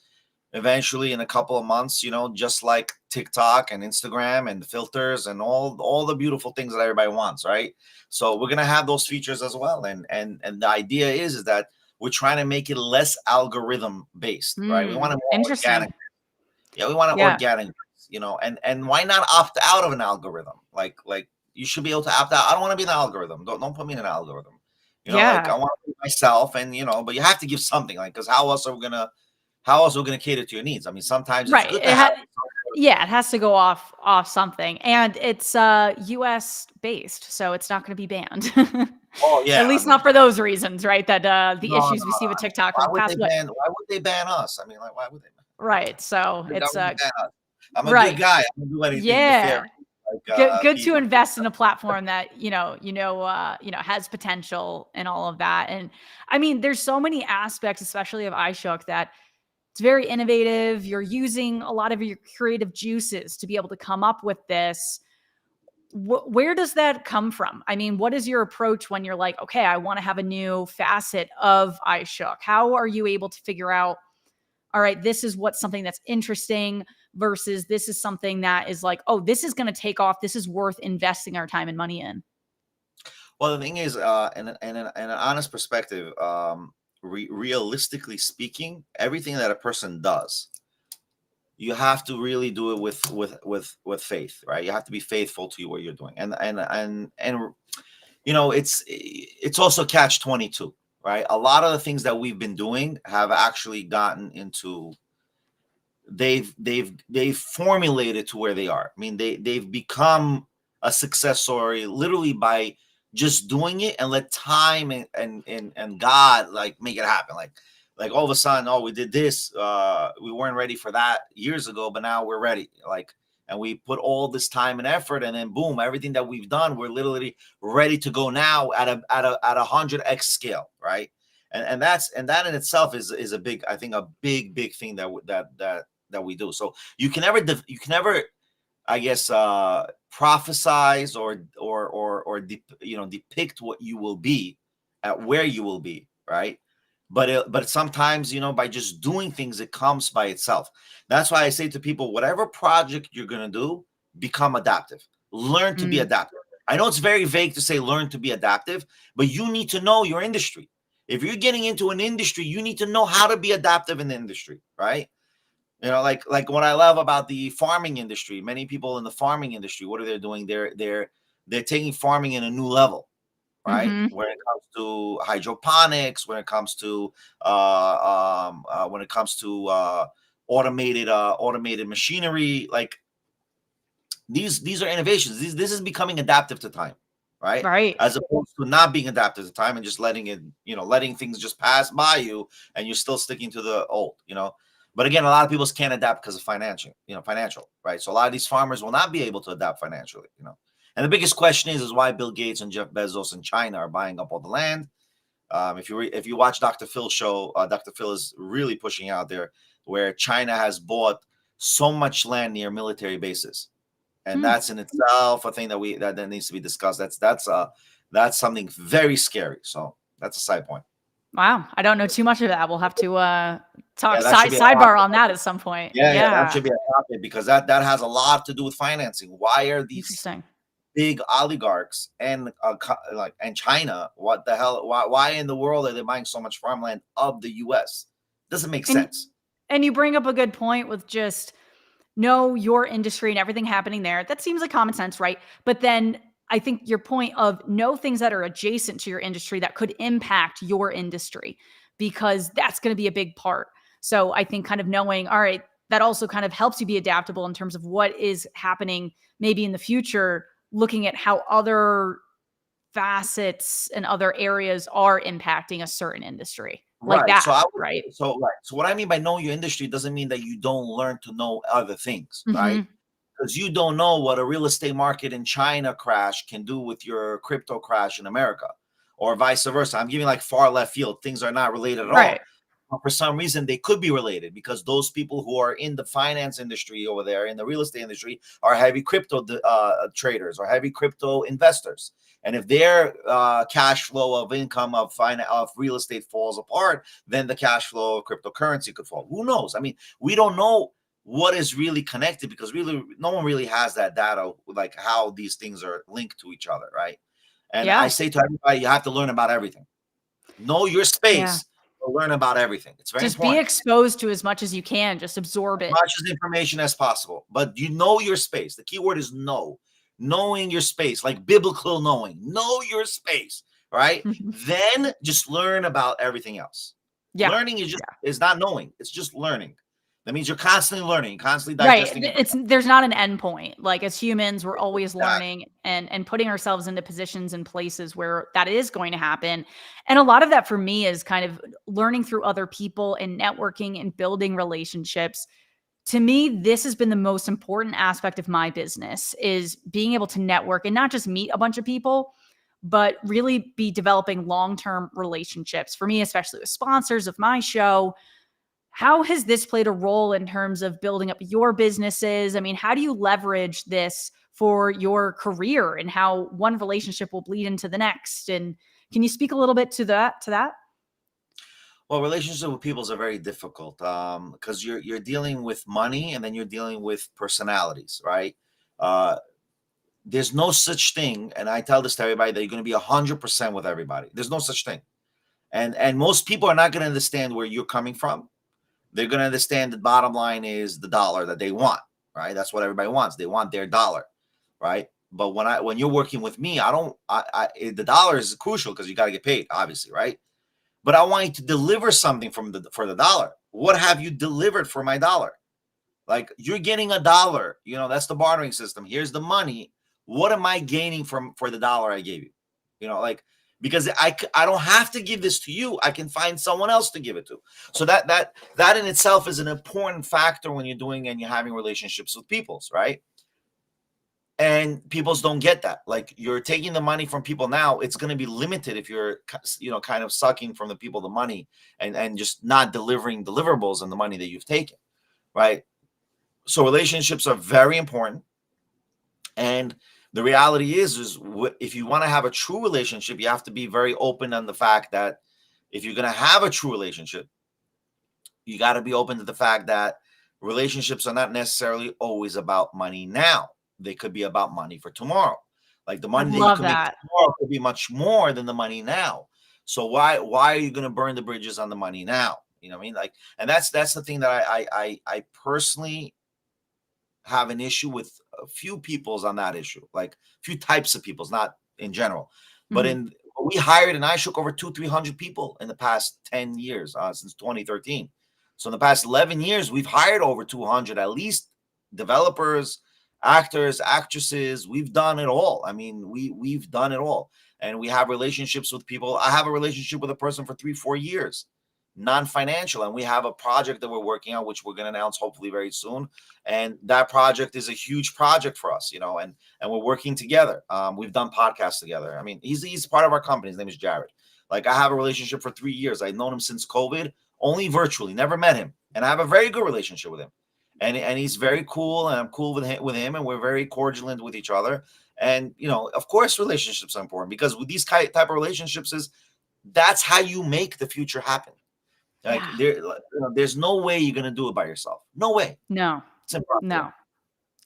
eventually in a couple of months, just like TikTok and Instagram and the filters and all the beautiful things that everybody wants, right? So we're gonna have those features as well, and the idea is that we're trying to make it less algorithm based, right? We want it more Interesting. organic. Yeah, we want it Yeah. organic, and why not opt out of an algorithm? Like you should be able to opt out. I don't want to be an algorithm. Don't put me in an algorithm. Like Yeah. I want to be myself, and but you have to give something, like, because how else are we gonna cater to your needs? I mean, sometimes it's Right. good to have. Yeah, it has to go off something. And it's US based, so it's not going to be banned. Oh At yeah, I least mean, not for those reasons, right? That the no, no, issues we no. see with I mean, TikTok for the past what? why would they ban us? I mean, like, why would they ban? Right. So Why it's would they ban us? I'm a good right. guy. I don't do anything Yeah. nefarious like Good to people. invest in a platform that, has potential and all of that. And I mean, there's so many aspects, especially of iShook, that it's very innovative. You're using a lot of your creative juices to be able to come up with this. Where does that come from? I mean, what is your approach when you're like, okay, I want to have a new facet of iShook? How are you able to figure out, all right, this is what's something that's interesting versus this is something that is like, oh, this is going to take off. This is worth investing our time and money in. Well, the thing is, in an honest perspective, realistically speaking, everything that a person does, you have to really do it with faith, right? You have to be faithful to what you're doing, and it's also catch 22, right? A lot of the things that we've been doing have actually gotten into they've formulated to where they are. I mean, they've become a success story literally by just doing it, and let time and God like make it happen. Like all of a sudden, oh, we did this. We weren't ready for that years ago, but now we're ready. And we put all this time and effort, and then boom, everything that we've done, we're literally ready to go now at a 100x scale, right? And that in itself is a big, I think, a big thing that we do. So you can never, I guess, prophesize or depict what you will be at where you will be, right? But sometimes, by just doing things, it comes by itself. That's why I say to people, whatever project you're gonna do, become adaptive. Learn to be Mm, adaptive. I know it's very vague to say learn to be adaptive, but you need to know your industry. If you're getting into an industry, you need to know how to be adaptive in the industry, right? Like what I love about the farming industry. Many people in the farming industry, what are they doing? They're taking farming in a new level, right? Hmm. When it comes to hydroponics, when it comes to automated machinery, like these are innovations. This is becoming adaptive to time, right? Right. As opposed to not being adaptive to time and just letting it, letting things just pass by you, and you're still sticking to the old. But again, a lot of people can't adapt because of financial, right? So a lot of these farmers will not be able to adapt financially. And the biggest question is why Bill Gates and Jeff Bezos in China are buying up all the land. If you watch Dr. Phil's show, Dr. Phil is really pushing out there where China has bought so much land near military bases, and Hmm. that's in itself a thing that needs to be discussed. That's something very scary. So that's a side point. Wow. I don't know too much of that. We'll have to talk Yeah, that should be a sidebar topic. on that at some point. Yeah, that Yeah. should be a topic because that has a lot to do with financing. Why are these Interesting. big oligarchs and and China? What the hell? Why in the world are they buying so much farmland of the U.S.? Doesn't make And sense. and you bring up a good point with just know your industry and everything happening there. That seems like common sense, right? But then I think your point of know things that are adjacent to your industry that could impact your industry, because that's going to be a big part. So I think kind of knowing, all right, that also kind of helps you be adaptable in terms of what is happening maybe in the future, looking at how other facets and other areas are impacting a certain industry like Right. So that, I would right? so what I mean by know your industry doesn't mean that you don't learn to know other things, right? Hmm. Because you don't know what a real estate market in China crash can do with your crypto crash in America, or vice versa. I'm giving like far left field. Things are not related at Right. all. But for some reason, they could be related because those people who are in the finance industry over there, in the real estate industry, are heavy crypto traders or heavy crypto investors. And if their cash flow of income of real estate falls apart, then the cash flow of cryptocurrency could fall. Who knows? I mean, we don't know what is really connected because really no one really has that data, like how these things are linked to each other, right? And I Yeah. say to everybody, you have to learn about everything. Know your Yeah. space, but learn about everything. It's very Just be important. exposed to as much as you can. Just absorb As it. much as information as possible, but you know your space. The key word is know. Knowing your space, like biblical knowing. Know your space, right? Then just learn about everything else. Yeah. Learning is just Yeah. is not knowing. It's just learning. That means you're constantly learning, constantly Right. digesting It's information. there's not an end point. Like as humans, we're always Exactly. learning and putting ourselves into positions and places where that is going to happen. And a lot of that for me is kind of learning through other people and networking and building relationships. To me, this has been the most important aspect of my business is being able to network and not just meet a bunch of people, but really be developing long-term relationships. For me, especially with sponsors of my show, how has this played a role in terms of building up your businesses? I mean, how do you leverage this for your career and how one relationship will bleed into the next? And can you speak a little bit to that? Well, relationships with people are very difficult because you're dealing with money and then you're dealing with personalities, right? Uh, there's no such thing, and I tell this to everybody that you're going to be 100% with everybody. There's no such thing, and most people are not going to understand where you're coming from. They're going to understand the bottom line is the dollar that they want, right? That's what everybody wants. They want their dollar, right? But when you're working with me, I don't. The dollar is crucial because you got to get paid, obviously, right? But I want you to deliver something for the dollar. What have you delivered for my dollar? Like you're getting a dollar, that's the bartering system. Here's the money. What am I gaining for the dollar I gave you? Like because I don't have to give this to you. I can find someone else to give it to. So that in itself is an important factor when you're doing and you're having relationships with peoples, right? And peoples don't get that. Like you're taking the money from people now, it's going to be limited if you're kind of sucking from the people the money and just not delivering deliverables and the money that you've taken, right? So relationships are very important, and the reality is if you want to have a true relationship, you have to be very open on the fact that if you're going to have a true relationship, you got to be open to the fact that relationships are not necessarily always about money now. They could be about money for tomorrow. Like the I money that you love can make that. tomorrow could be much more than the money now. So why are you going to burn the bridges on the money now? You know what I mean? Like, and that's the thing that I personally have an issue with a few peoples on that issue, like a few types of peoples, not in general, but Mhm. in We hired in iShook over 300 people in the past 10 years, since 2013. So in the past 11 years, we've hired over 200, at least, developers, actors, actresses. We've done it all. I mean, we've done it all. And we have relationships with people. I have a relationship with a person for 3-4 years, non-financial. And we have a project that we're working on, which we're going to announce hopefully very soon. And that project is a huge project for us, you know, and we're working together. We've done podcasts together. I mean, he's part of our company. His name is Jared. Like, I have a relationship for 3 years. I've known him since COVID, only virtually, never met him. And I have a very good relationship with him. And he's very cool, and I'm cool with him, and we're very cordial with each other. And, you know, of course, relationships are important, because with these type of relationships, that's how you make the future happen. Like, there's no way you're gonna do it by yourself. No way. No, It's impossible. no.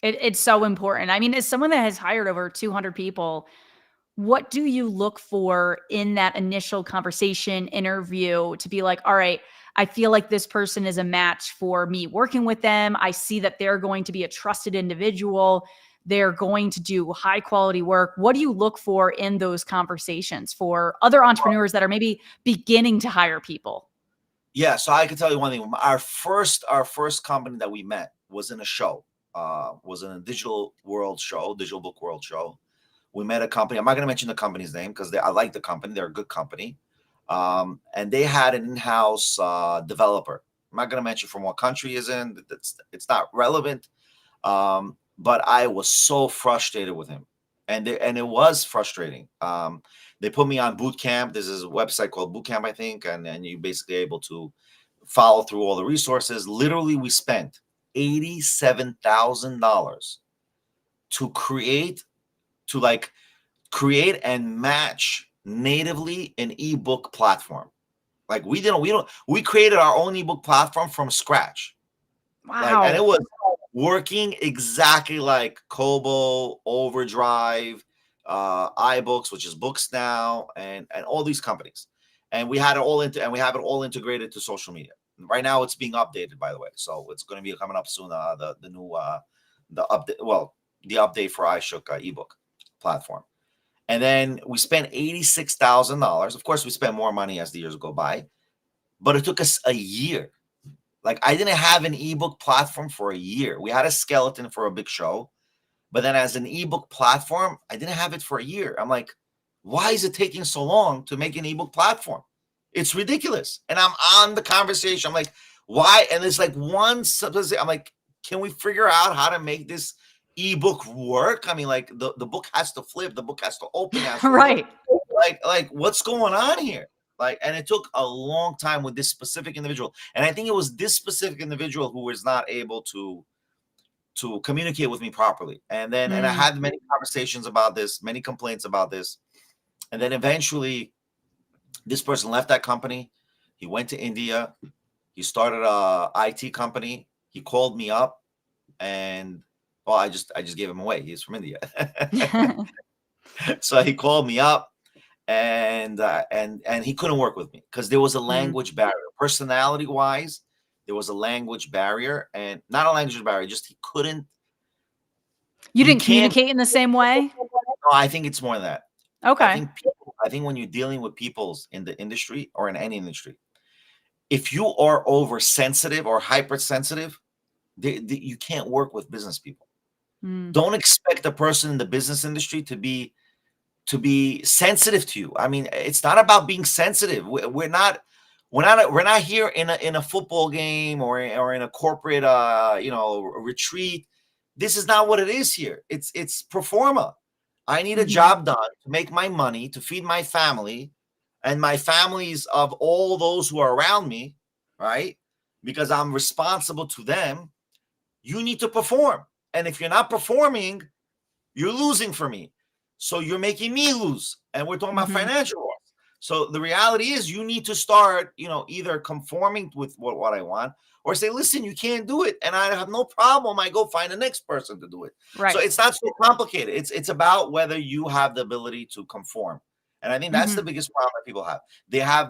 It's so important. I mean, as someone that has hired over 200 people, what do you look for in that initial conversation, interview, to be like, all right, I feel like this person is a match for me working with them. I see that they're going to be a trusted individual. They're going to do high quality work. What do you look for in those conversations for other entrepreneurs that are maybe beginning to hire people? Yeah, so I can tell you one thing. Our first company that we met was in a show. Was in a digital book world show. We met a company. I'm not going to mention the company's name because I like the company. They're a good company. And they had an in-house developer. I'm not going to mention from what country is in. It's not relevant. But I was so frustrated with him, and it was frustrating. They put me on boot camp. This is a website called Boot Camp, I think, and you're basically able to follow through all the resources. Literally, we spent $87,000 to create and match natively an ebook platform. Like, we created our own ebook platform from scratch. Wow. And it was working exactly like Kobo, Overdrive, iBooks, which is Books Now, and all these companies. And we had it all we have it all integrated to social media. Right now, it's being updated, by the way, so it's going to be coming up soon. The new the update for iShook ebook platform. And then we spent $86,000. Of course, we spent more money as the years go by, but it took us a year. Like, I didn't have an ebook platform for a year. We had a skeleton for a big show, but then as an ebook platform, I didn't have it for a year. I'm like, why is it taking so long to make an ebook platform? It's ridiculous. And I'm on the conversation. I'm like, why? And it's like I'm like, can we figure out how to make this ebook work? I mean, like, the book has to flip, the book has to open, Right. Like what's going on here? Like, and it took a long time with this specific individual. And I think it was this specific individual who was not able to communicate with me properly. And then, and I had many conversations about this, many complaints about this. And then eventually this person left that company. He went to India. He started a IT company. He called me up, and well, I just gave him away. He's from India. So he called me up, and he couldn't work with me because there was a language barrier. Personality wise, there was a language barrier, and not a language barrier, just he couldn't. You didn't communicate in the same way? No, I think it's more than that. Okay. I think when you're dealing with people in the industry or in any industry, if you are oversensitive or hypersensitive, you can't work with business people. Don't expect a person in the business industry to be sensitive to you. I mean, it's not about being sensitive. We're not here in a football game or in a corporate retreat. This is not what it is here. It's pro forma. I need a job done to make my money, to feed my family and my families of all those who are around me, right? Because I'm responsible to them. You need to perform. And if you're not performing, you're losing for me. So you're making me lose. And we're talking about financial loss. So the reality is you need to start, either conforming with what I want, or say, listen, you can't do it. And I have no problem. I go find the next person to do it. Right. So it's not so complicated. It's about whether you have the ability to conform. And I think that's the biggest problem that people have.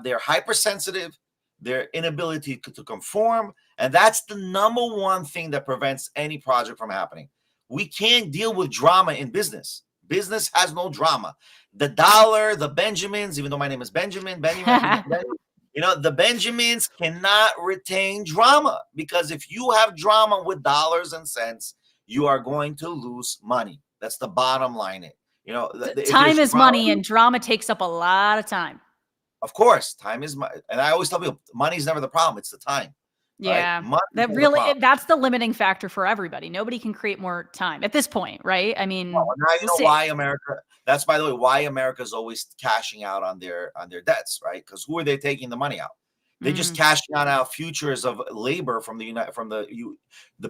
They're hypersensitive, their inability to conform. And that's the number one thing that prevents any project from happening. We can't deal with drama in business. Business has no drama. The dollar, the Benjamins, even though my name is Benjamin, the Benjamins cannot retain drama, because if you have drama with dollars and cents, you are going to lose money. That's the bottom line. Time is money, and drama takes up a lot of time. Of course, time is money. And I always tell people, money is never the problem. It's the time. Yeah, right? That's the limiting factor for everybody. Nobody can create more time at this point, right? I mean, now you know why America. That's, by the way, why America is always cashing out on their debts, right? Because who are they taking the money out? They're just cashing out futures of labor from the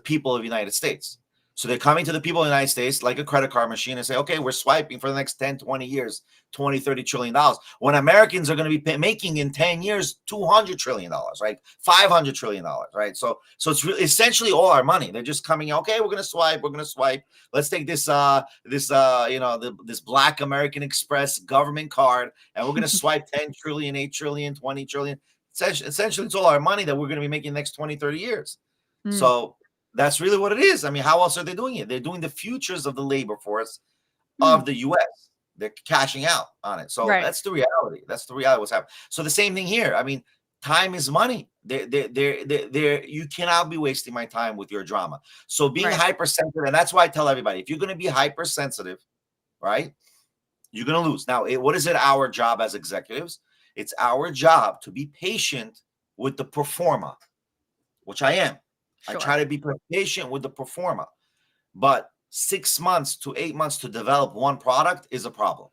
people of the United States. So they're coming to the people of the United States like a credit card machine and say, okay, we're swiping for the next 10, 20 years, 20, 30 trillion dollars. When Americans are going to be making in 10 years, $200 trillion, right? $500 trillion, right? So it's really essentially all our money. They're just coming, okay, we're going to swipe. Let's take this Black American Express government card, and we're going to swipe 10 trillion, 8 trillion, 20 trillion. Essentially, it's all our money that we're going to be making in the next 20, 30 years. So that's really what it is. I mean, how else are they doing it? They're doing the futures of the labor force of the U.S. They're cashing out on it. So that's the reality. That's the reality of what's happening. So the same thing here. I mean, time is money. You cannot be wasting my time with your drama. So being hypersensitive, and that's why I tell everybody, if you're going to be hypersensitive, right, you're going to lose. Now, what is it our job as executives? It's our job to be patient with the performer, which I am. Sure. I try to be patient with the performer, but 6 months to 8 months to develop one product is a problem.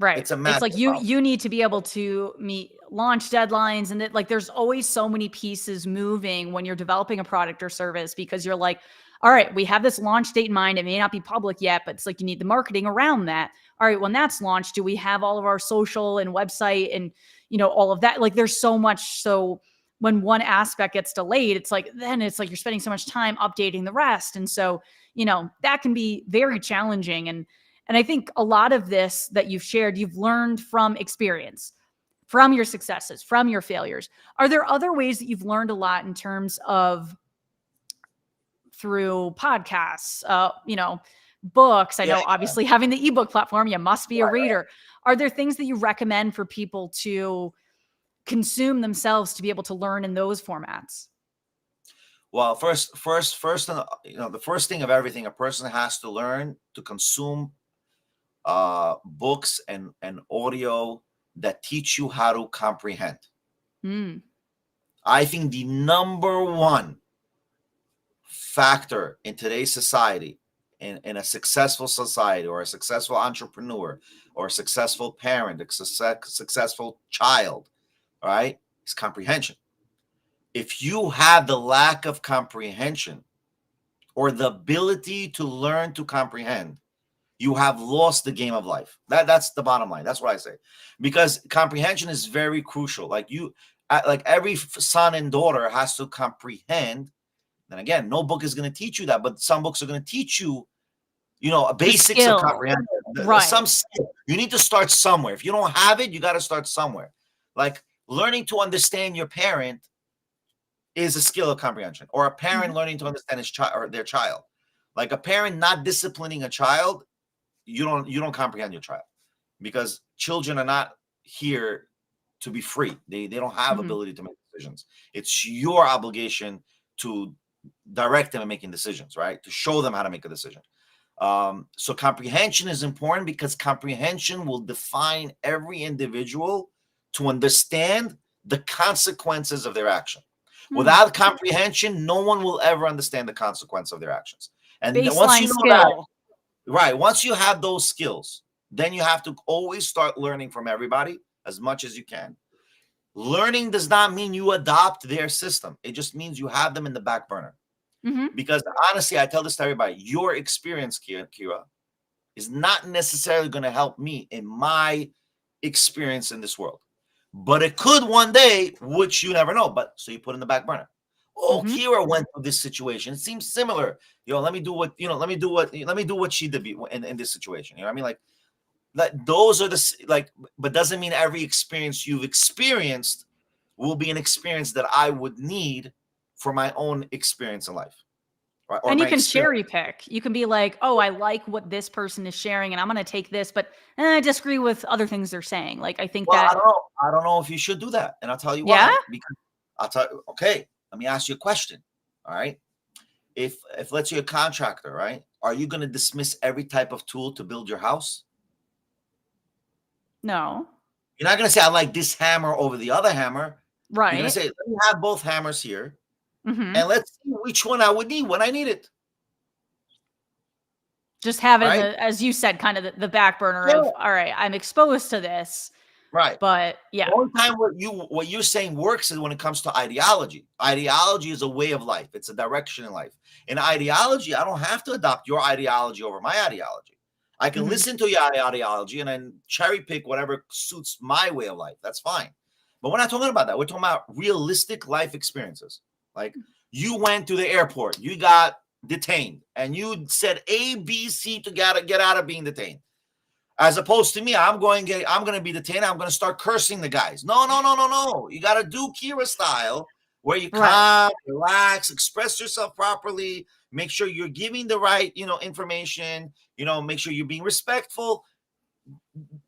Right. It's like you need to be able to meet launch deadlines, and there's always so many pieces moving when you're developing a product or service, because you're like, all right, we have this launch date in mind. It may not be public yet, but it's like you need the marketing around that. All right, when that's launched, do we have all of our social and website and all of that? Like there's so much. So when one aspect gets delayed, then it's like you're spending so much time updating the rest. And so, that can be very challenging. And I think a lot of this that you've shared, you've learned from experience, from your successes, from your failures. Are there other ways that you've learned a lot in terms of through podcasts, books? I know obviously having the ebook platform, you must be a reader. Are there things that you recommend for people to consume themselves to be able to learn in those formats? Well, first, the first thing of everything, a person has to learn to consume books and audio that teach you how to comprehend. I think the number one factor in today's society, in a successful society, or a successful entrepreneur, or a successful parent, a successful child, right, is comprehension. If you have the lack of comprehension or the ability to learn to comprehend, you have lost the game of life. That's the bottom line. That's what I say, because comprehension is very crucial. Like every son and daughter has to comprehend. And again, no book is going to teach you that, but some books are going to teach you, basics of comprehension. Some skill. You need to start somewhere. If you don't have it, you got to start somewhere. Like learning to understand your parent is a skill of comprehension, or a parent learning to understand his child or their child. Like a parent not disciplining a child, you don't comprehend your child, because children are not here to be free. They don't have ability to make decisions. It's your obligation to direct them in making decisions, right? To show them how to make a decision. So comprehension is important, because comprehension will define every individual to understand the consequences of their action. Without comprehension, no one will ever understand the consequence of their actions. And once you know that, once you have those skills, then you have to always start learning from everybody as much as you can. Learning does not mean you adopt their system. It just means you have them in the back burner. Because honestly, I tell this to everybody, your experience, Kira, is not necessarily going to help me in my experience in this world. But it could one day, which you never know. But so you put in the back burner. Oh, Kira went through this situation. It seems similar. Let me do what she did in this situation. You know what I mean? Like those are but doesn't mean every experience you've experienced will be an experience that I would need for my own experience in life. right? Or And you my can experience. cherry pick. You can be like, oh, I like what this person is sharing and I'm going to take this, but I disagree with other things they're saying. Like, I think Well, that, I don't know if you should do that, and I'll tell you yeah, why. Because I'll tell you. Okay, let me ask you a question. All right, if let's say you're a contractor, right? Are you going to dismiss every type of tool to build your house? no, You're not going to say I like this hammer over the other hammer. You're going to right. say let me have both hammers here, Hmm. and let's see which one I would need when I need it. Just have it in Right? the, as you said, kind of the back burner Yeah. of, all right, I'm exposed to this, Right. but The yeah. only time what you're saying works is when it comes to ideology. Ideology is a way of life. It's a direction in life. In ideology, I don't have to adopt your ideology over my ideology. I can Hmm. listen to your ideology and then cherry pick whatever suits my way of life. That's fine. But we're not talking about that. We're talking about realistic life experiences. Like you went to the airport, you got detained, and you said A, B, C to get out of being detained. As opposed to me, I'm going to be detained. I'm going to start cursing the guys. No, no, no, no, no. You got to do Kira style, where you Right. calm, relax, express yourself properly. Make sure you're giving the right, information. Make sure you're being respectful.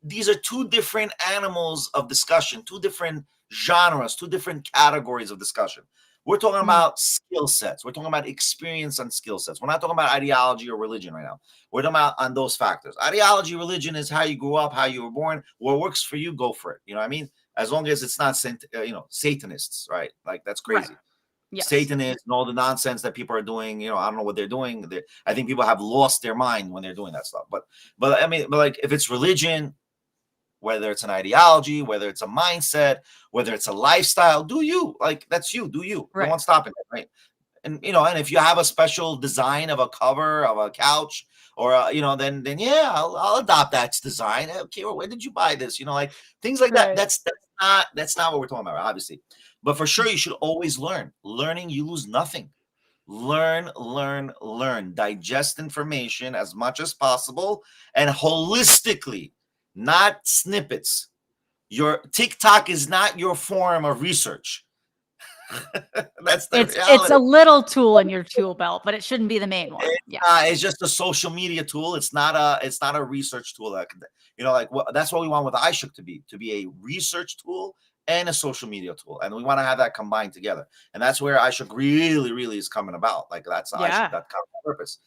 These are two different animals of discussion, two different genres, two different categories of discussion. We're talking Mhm. about skill sets. We're talking about experience and skill sets. We're not talking about ideology or religion right now. We're talking about on those factors. Ideology, religion is how you grew up, how you were born. What works for you, go for it. You know what I mean? As long as it's not, Satanists, right? Like that's Right. crazy. Yes. Satanists and all the nonsense that people are doing. I don't know what they're doing. I think people have lost their mind when they're doing that stuff. But I mean, like if it's religion, whether it's an ideology, whether it's a mindset, whether it's a lifestyle, do you like that's you, do you? No Right. one's stopping it, right? And if you have a special design of a cover of a couch or then yeah, I'll adopt that design. Okay, well, where did you buy this? Like things like that. Right. That's not what we're talking about, obviously. But for sure, you should always learn. Learning, you lose nothing. Learn, learn, learn. Digest information as much as possible and holistically, not snippets. Your TikTok is not your form of research. That's the It's reality. a little tool in your tool belt, but it shouldn't be the main one. Yeah. It's just a social media tool. It's not a research tool. That's what we want with iShook to be a research tool and a social media tool, and we want to have that combined together. And that's where iShook really, really is coming about. Like that's Yeah. iShook.com purpose.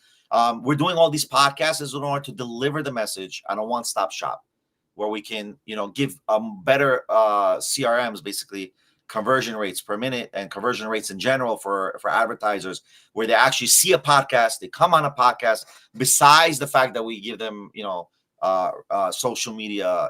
We're doing all these podcasts in order to deliver the message on a one-stop shop, where we can, give better CRMs, basically conversion rates per minute and conversion rates in general for advertisers, where they actually see a podcast, they come on a podcast, besides the fact that we give them, social media,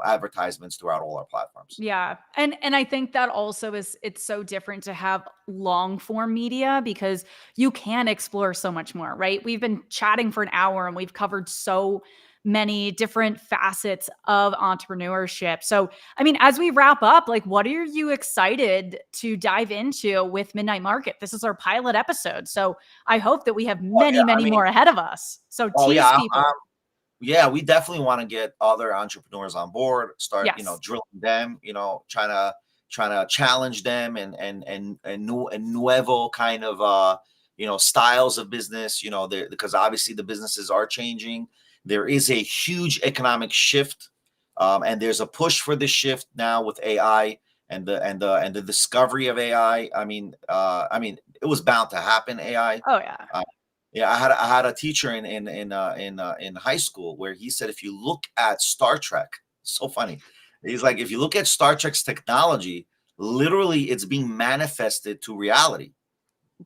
advertisements throughout all our platforms. Yeah. And I think that also it's so different to have long form media because you can explore so much more, right? We've been chatting for an hour and we've covered so many different facets of entrepreneurship. So, I mean, as we wrap up, like what are you excited to dive into with Midnight Market? This is our pilot episode. So, I hope that we have Oh yeah, many, I many mean, more ahead of us. So, oh tease yeah, people. yeah, we definitely want to get other entrepreneurs on board, start, Yes. drilling them, trying to challenge them and nuevo kind of styles of business, because obviously the businesses are changing. There is a huge economic shift, and there's a push for this shift now with AI and the discovery of AI. I mean, it was bound to happen. AI. Oh yeah. Yeah, I had a teacher in high school where he said if you look at Star Trek, so funny. He's like, if you look at Star Trek's technology, literally it's being manifested to reality.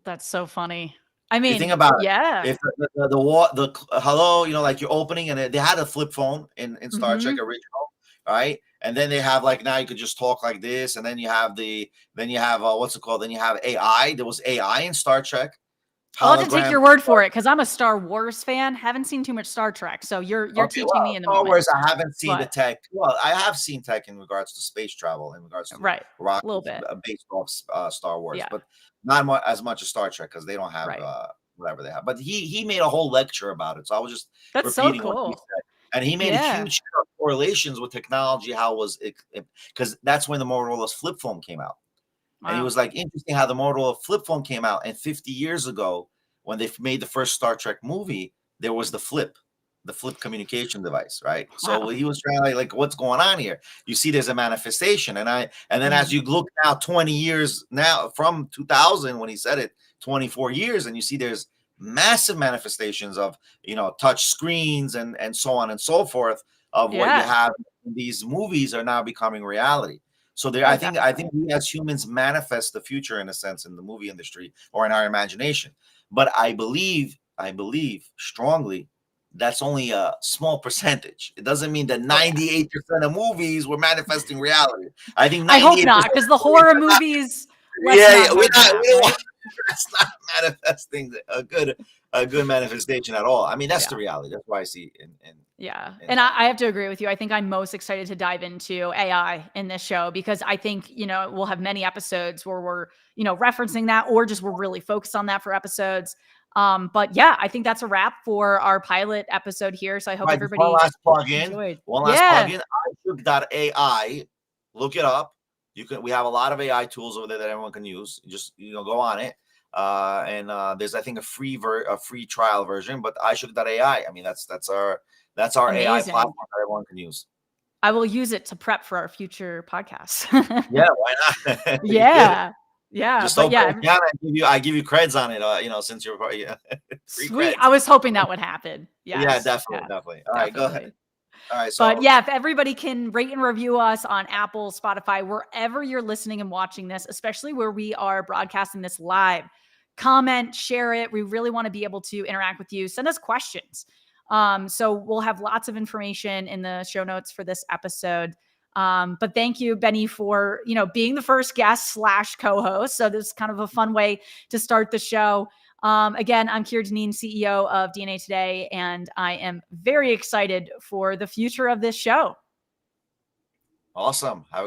That's so funny. I You mean, think about it. yeah. If the hello, like you're opening and they had a flip phone in Star Trek Mhm. original, right? And then they have like now you could just talk like this, and then you have what's it called? Then you have AI. There was AI in Star Trek, I'll have to take hologram. your word for it because I'm a Star Wars fan. Haven't seen too much Star Trek, so you're Okay, teaching well, me in the Star moment. Wars, I haven't seen the But tech. Well, I have seen tech in regards to space travel, in regards to right, a little rockets bit. based off Star Wars, Yeah, but not as much as Star Trek because they don't have right. whatever they have. But he made a whole lecture about it, so I was just That's so repeating what he cool. said, and he made Yeah. huge correlations with technology. How was it? Because that's when the Motorola's flip phone came out. And he Wow. was like, interesting how the Motorola flip phone came out. And 50 years ago, when they made the first Star Trek movie, there was the flip communication device, right? So Wow. he was trying like what's going on here? You see, there's a manifestation, and then as you look now, 20 years now from 2000 when he said it, 24 years, and you see there's massive manifestations of touch screens and so on and so forth of what you Yeah. have in these movies are now becoming reality. So there, Oh, I think definitely. we as humans manifest the future in a sense in the movie industry or in our imagination. But I believe strongly that's only a small percentage. It doesn't mean that Oh, yeah. 98% of movies were manifesting reality. I think I hope 98% not, because the of movies horror are not. movies, let's Yeah, not we're have not. that, We don't right? want, that's not manifesting a good manifestation at all. I mean, that's Yeah. the reality. That's why I see Yeah. in And I have to agree with you. I think I'm most excited to dive into AI in this show because I think, we'll have many episodes where we're, referencing that or just we're really focused on that for episodes. But yeah, I think that's a wrap for our pilot episode here. So I hope right. Just one everybody last plugin. enjoyed. One last Yeah. plugin. iShook.ai. Look it up. We have a lot of AI tools over there that everyone can use. Just go on it. And there's I think a free trial version, but iShook.ai. I mean that's our AI Amazing. platform that everyone can use. I will use it to prep for our future podcasts. Yeah, why not? You good. Yeah. Yeah. Just But don't yeah, break down. I give you creds on it. Since you're free sweet. creds. I was hoping that would happen. Yeah, Yes. definitely, Yeah, definitely. All right, go ahead. definitely. All right, But so yeah, if everybody can rate and review us on Apple, Spotify, wherever you're listening and watching this, especially where we are broadcasting this live, comment, share it. We really want to be able to interact with you. Send us questions. So we'll have lots of information in the show notes for this episode. But thank you, Benny, for being the first guest / co-host. So this is kind of a fun way to start the show. Again, I'm Keir Deneen, CEO of DNA Today, and I am very excited for the future of this show. awesome. Have a good